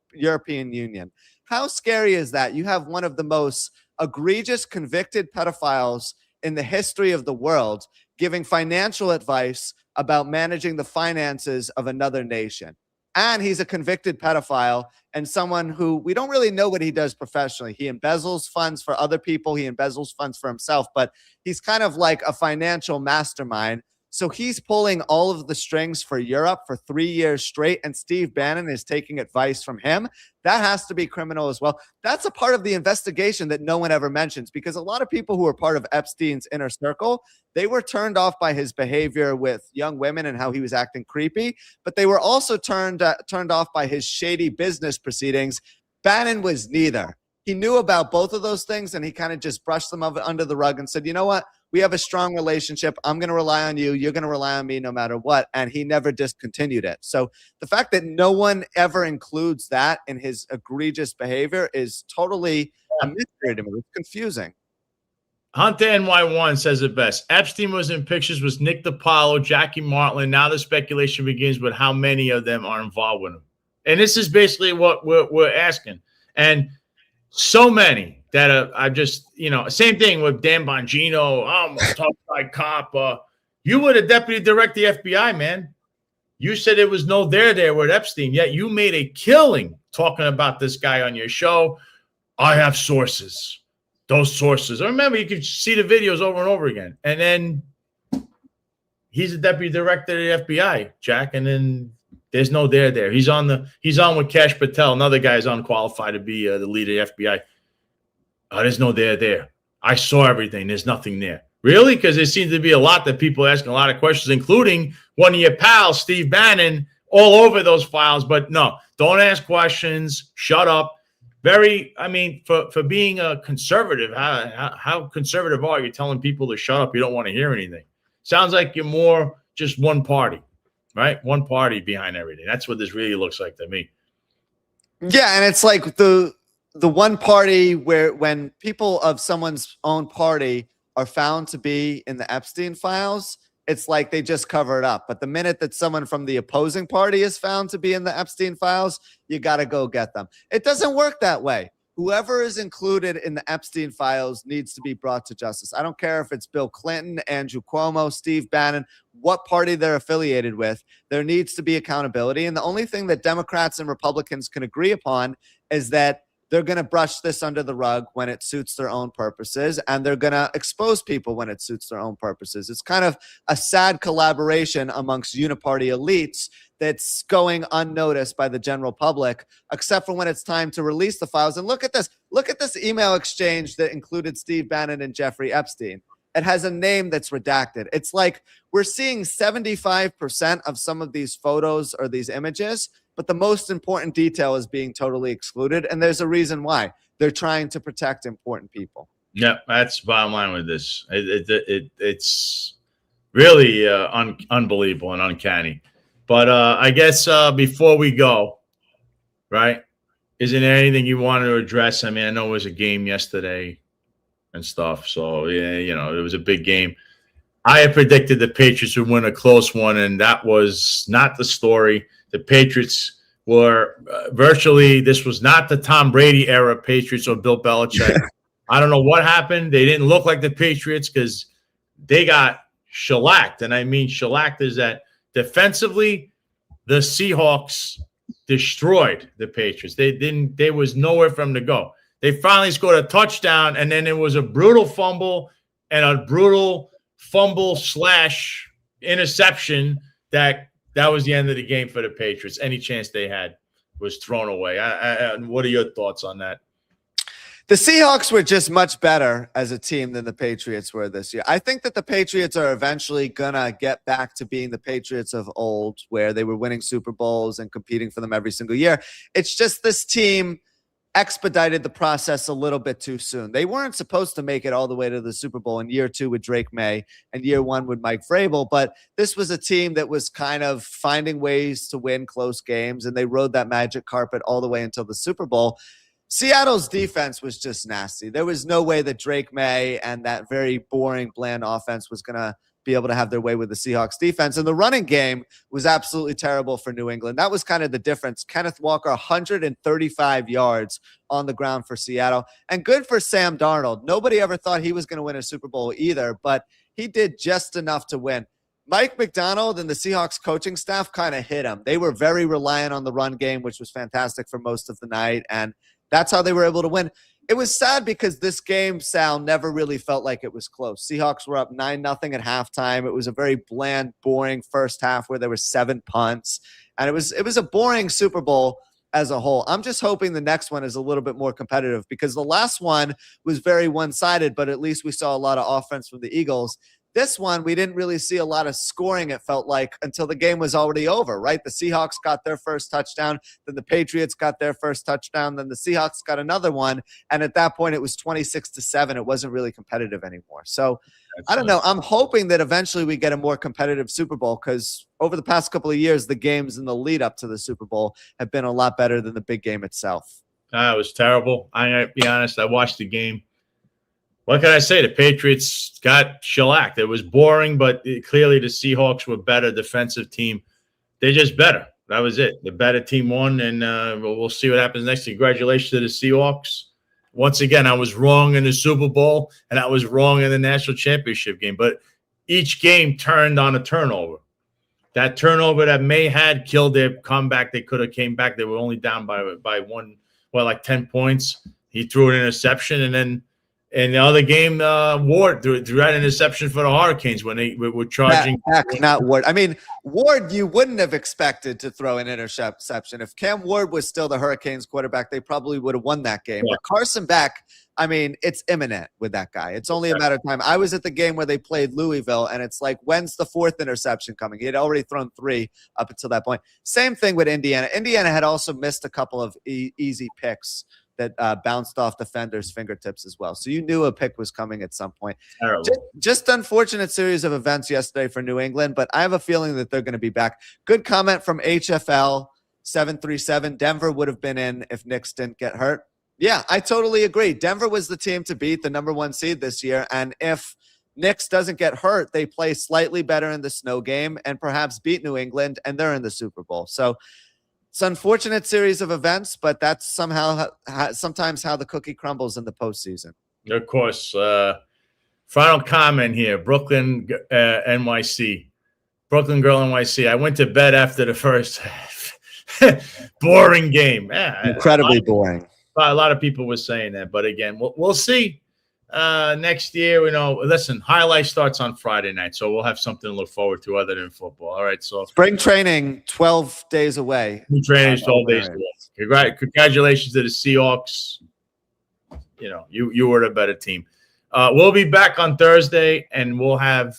Union. How scary is that? You have one of the most egregious convicted pedophiles in the history of the world giving financial advice about managing the finances of another nation. And he's a convicted pedophile and someone who we don't really know what he does professionally. He embezzles funds for other people. He embezzles funds for himself, but he's kind of like a financial mastermind. So he's pulling all of the strings for Europe for 3 years straight, and Steve Bannon is taking advice from him. That has to be criminal as well. That's a part of the investigation that no one ever mentions, because a lot of people who are part of Epstein's inner circle, they were turned off by his behavior with young women and how he was acting creepy, but they were also turned off by his shady business proceedings. Bannon was neither. He knew about both of those things, and he kind of just brushed them under the rug and said, you know what? We have a strong relationship. I'm going to rely on you. You're going to rely on me no matter what. And he never discontinued it. So the fact that no one ever includes that in his egregious behavior is totally a mystery to me. It's confusing. Hunter NY1 says it best. Epstein was in pictures with Nick DiPaolo, Jackie Martland. Now the speculation begins with how many of them are involved with him. And this is basically what we're asking. And so many that I just, same thing with Dan Bongino. I'm a tough guy cop. You were the deputy director of the FBI, man. You said there was no there with Epstein, yet you made a killing talking about this guy on your show. I have sources. Those sources. I remember you could see the videos over and over again. And then he's the deputy director of the FBI, Jack, and then there's no there. He's on with Kash Patel. Another guy's unqualified to be the leader of the FBI. There's no there. I saw everything. There's nothing there. Really? Because there seems to be a lot that people asking a lot of questions, including one of your pals, Steve Bannon, all over those files. But no, don't ask questions. Shut up. For being a conservative, how conservative are you telling people to shut up? You don't want to hear anything. Sounds like you're more just one party. Right? One party behind everything. That's what this really looks like to me. Yeah, and it's like the one party where when people of someone's own party are found to be in the Epstein files, it's like they just cover it up. But the minute that someone from the opposing party is found to be in the Epstein files, you got to go get them. It doesn't work that way. Whoever is included in the Epstein files needs to be brought to justice. I don't care if it's Bill Clinton, Andrew Cuomo, Steve Bannon, what party they're affiliated with. There needs to be accountability. And the only thing that Democrats and Republicans can agree upon is that they're going to brush this under the rug when it suits their own purposes, and they're going to expose people when it suits their own purposes. It's kind of a sad collaboration amongst uniparty elites that's going unnoticed by the general public, except for when it's time to release the files. And look at this. Look at this email exchange that included Steve Bannon and Jeffrey Epstein. It has a name that's redacted. It's like we're seeing 75% of some of these photos or these images, but the most important detail is being totally excluded. And there's a reason why. They're trying to protect important people. Yeah, that's the bottom line with this. It's really unbelievable and uncanny. But I guess before we go, right, isn't there anything you wanted to address? I mean, I know it was a game yesterday and stuff. So, yeah, you know, it was a big game. I had predicted the Patriots would win a close one, and that was not the story. The Patriots were virtually – this was not the Tom Brady era Patriots or Bill Belichick. I don't know what happened. They didn't look like the Patriots because they got shellacked. And I mean shellacked is that defensively, the Seahawks destroyed the Patriots. There was nowhere for them to go. They finally scored a touchdown, and then it was a brutal fumble and a brutal fumble / interception that was the end of the game for the Patriots. Any chance they had was thrown away. What are your thoughts on that? The Seahawks were just much better as a team than the Patriots were this year. I think that the Patriots are eventually going to get back to being the Patriots of old, where they were winning Super Bowls and competing for them every single year. It's just this team expedited the process a little bit too soon. They weren't supposed to make it all the way to the Super Bowl in year 2 with Drake May and year 1 with Mike Vrabel, but this was a team that was kind of finding ways to win close games, and they rode that magic carpet all the way until the Super Bowl. Seattle's defense was just nasty. There was no way that Drake May and that very boring, bland offense was going to be able to have their way with the Seahawks defense. And the running game was absolutely terrible for New England. That was kind of the difference. Kenneth Walker, 135 yards on the ground for Seattle. And good for Sam Darnold. Nobody ever thought he was going to win a Super Bowl either, but he did just enough to win. Mike McDonald and the Seahawks coaching staff kind of hit him. They were very reliant on the run game, which was fantastic for most of the night, and that's how they were able to win. It was sad because this game, Sal, never really felt like it was close. Seahawks were up 9-0 at halftime. It was a very bland, boring first half where there were 7 punts. And it was a boring Super Bowl as a whole. I'm just hoping the next one is a little bit more competitive because the last one was very one-sided, but at least we saw a lot of offense from the Eagles. This one, we didn't really see a lot of scoring, it felt like, until the game was already over, right? The Seahawks got their first touchdown, then the Patriots got their first touchdown, then the Seahawks got another one, and at that point, it was 26-7. It wasn't really competitive anymore. So, I don't know. I'm hoping that eventually we get a more competitive Super Bowl because over the past couple of years, the games in the lead up to the Super Bowl have been a lot better than the big game itself. It was terrible. I'm going to be honest. I watched the game. What can I say? The Patriots got shellacked. It was boring, but clearly the Seahawks were better defensive team. They're just better. That was it. The better team won, and we'll see what happens next. Congratulations to the Seahawks. Once again, I was wrong in the Super Bowl, and I was wrong in the national championship game. But each game turned on a turnover. That turnover that May had killed their comeback. They could have came back. They were only down by 10 points. He threw an interception, and then in the other game, Ward threw that interception for the Hurricanes when they were charging. Not Ward. I mean, Ward, you wouldn't have expected to throw an interception. If Cam Ward was still the Hurricanes quarterback, they probably would have won that game. Yeah. But Carson Beck, I mean, it's imminent with that guy. It's only a matter of time. I was at the game where they played Louisville, and it's like, when's the 4th interception coming? He had already thrown 3 up until that point. Same thing with Indiana. Indiana had also missed a couple of easy picks that bounced off defenders' fingertips as well. So you knew a pick was coming at some point. Just unfortunate series of events yesterday for New England, but I have a feeling that they're going to be back. Good comment from HFL 737. Denver would have been in if Knicks didn't get hurt. Yeah, I totally agree. Denver was the team to beat, the number 1 seed this year. And if Knicks doesn't get hurt, they play slightly better in the snow game and perhaps beat New England, and they're in the Super Bowl. So it's an unfortunate series of events, but that's sometimes how the cookie crumbles in the postseason. Of course. Final comment here. Brooklyn, NYC. Brooklyn girl, NYC. I went to bed after the first boring game. Incredibly boring. a lot of people were saying that, but again, we'll see. Next year, listen, highlight starts on Friday night, so we'll have something to look forward to other than football. All right, so spring training 12 days away. Spring training is 12 days away. Congratulations to the Seahawks. You were the better team. We'll be back on Thursday, and we'll have,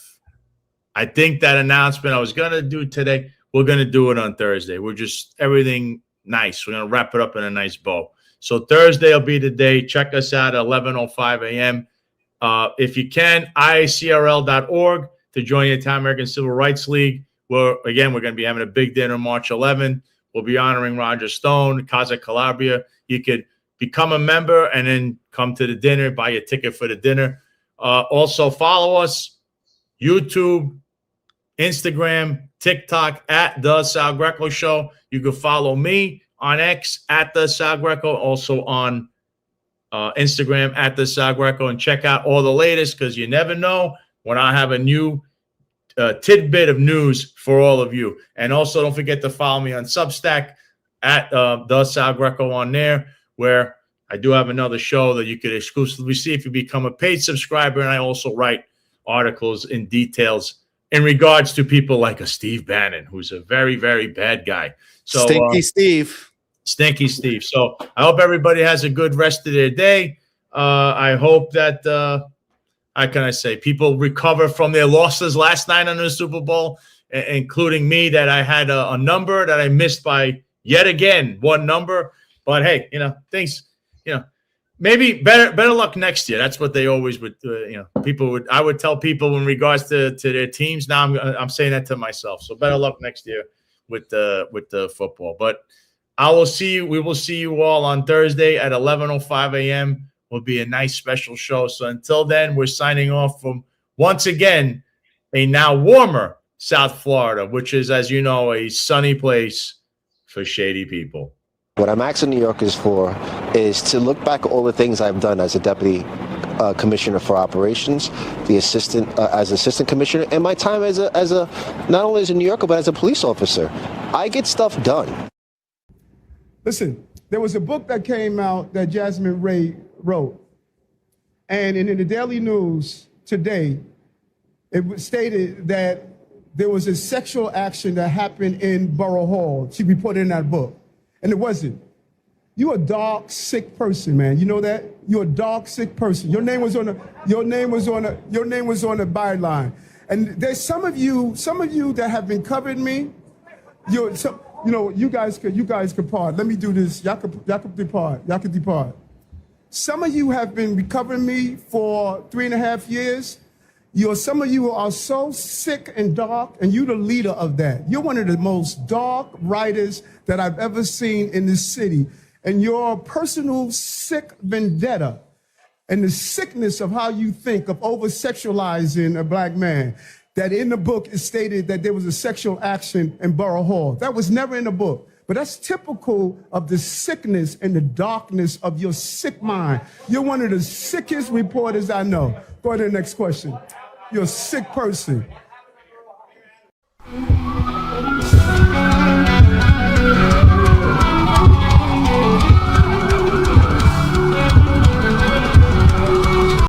I think, that announcement I was gonna do today. We're gonna do it on Thursday. We're just everything nice. We're gonna wrap it up in a nice bow. So Thursday will be the day. Check us out at 11:05 a.m. If you can, IACRL.org to join the Italian American Civil Rights League. We're going to be having a big dinner March 11th. We'll be honoring Roger Stone, Casa Calabria. You could become a member and then come to the dinner, buy your ticket for the dinner. Also follow us, YouTube, Instagram, TikTok at The Sal Greco Show. You can follow me on X at The Sal Greco, also on Instagram at The Sal Greco, and check out all the latest, because you never know when I have a new tidbit of news for all of you. And also don't forget to follow me on Substack at The Sal Greco on there, where I do have another show that you could exclusively see if you become a paid subscriber. And I also write articles in details in regards to people like a Steve Bannon, who's a very, very bad guy. So Stinky Steve. So I hope everybody has a good rest of their day. I hope that, how can I say, people recover from their losses last night on the Super Bowl, including me, that I had a number that I missed by yet again one number. But hey, things, maybe better luck next year. That's what they always would, I would tell people in regards to their teams. Now I'm saying that to myself. So better luck next year with the football. But we will see you all on Thursday at 11:05 a.m. Will be a nice special show. So until then, we're signing off from, once again, a now warmer South Florida, which is, as you know, a sunny place for shady people. What I'm asking New Yorkers for is to look back at all the things I've done as a deputy commissioner for operations, as assistant commissioner, and my time as a not only as a New Yorker but as a police officer. I get stuff done. Listen, there was a book that came out that Jasmine Ray wrote, and in the Daily News today, it was stated that there was a sexual action that happened in Borough Hall. She reported in that book, and it wasn't. You're a dark, sick person, man. You know that? You're a dark, sick person. Your name was on the byline. And there's some of you that have been covering me. You guys could part. Let me do this. Y'all could depart. Y'all could depart. Some of you have been covering me for 3.5 years. Some of you are so sick and dark, and you're the leader of that. You're one of the most dark writers that I've ever seen in this city. And your personal sick vendetta and the sickness of how you think of over-sexualizing a black man, that in the book is stated that there was a sexual action in Borough Hall. That was never in the book. But that's typical of the sickness and the darkness of your sick mind. You're one of the sickest reporters I know. Go to the next question. You're a sick person.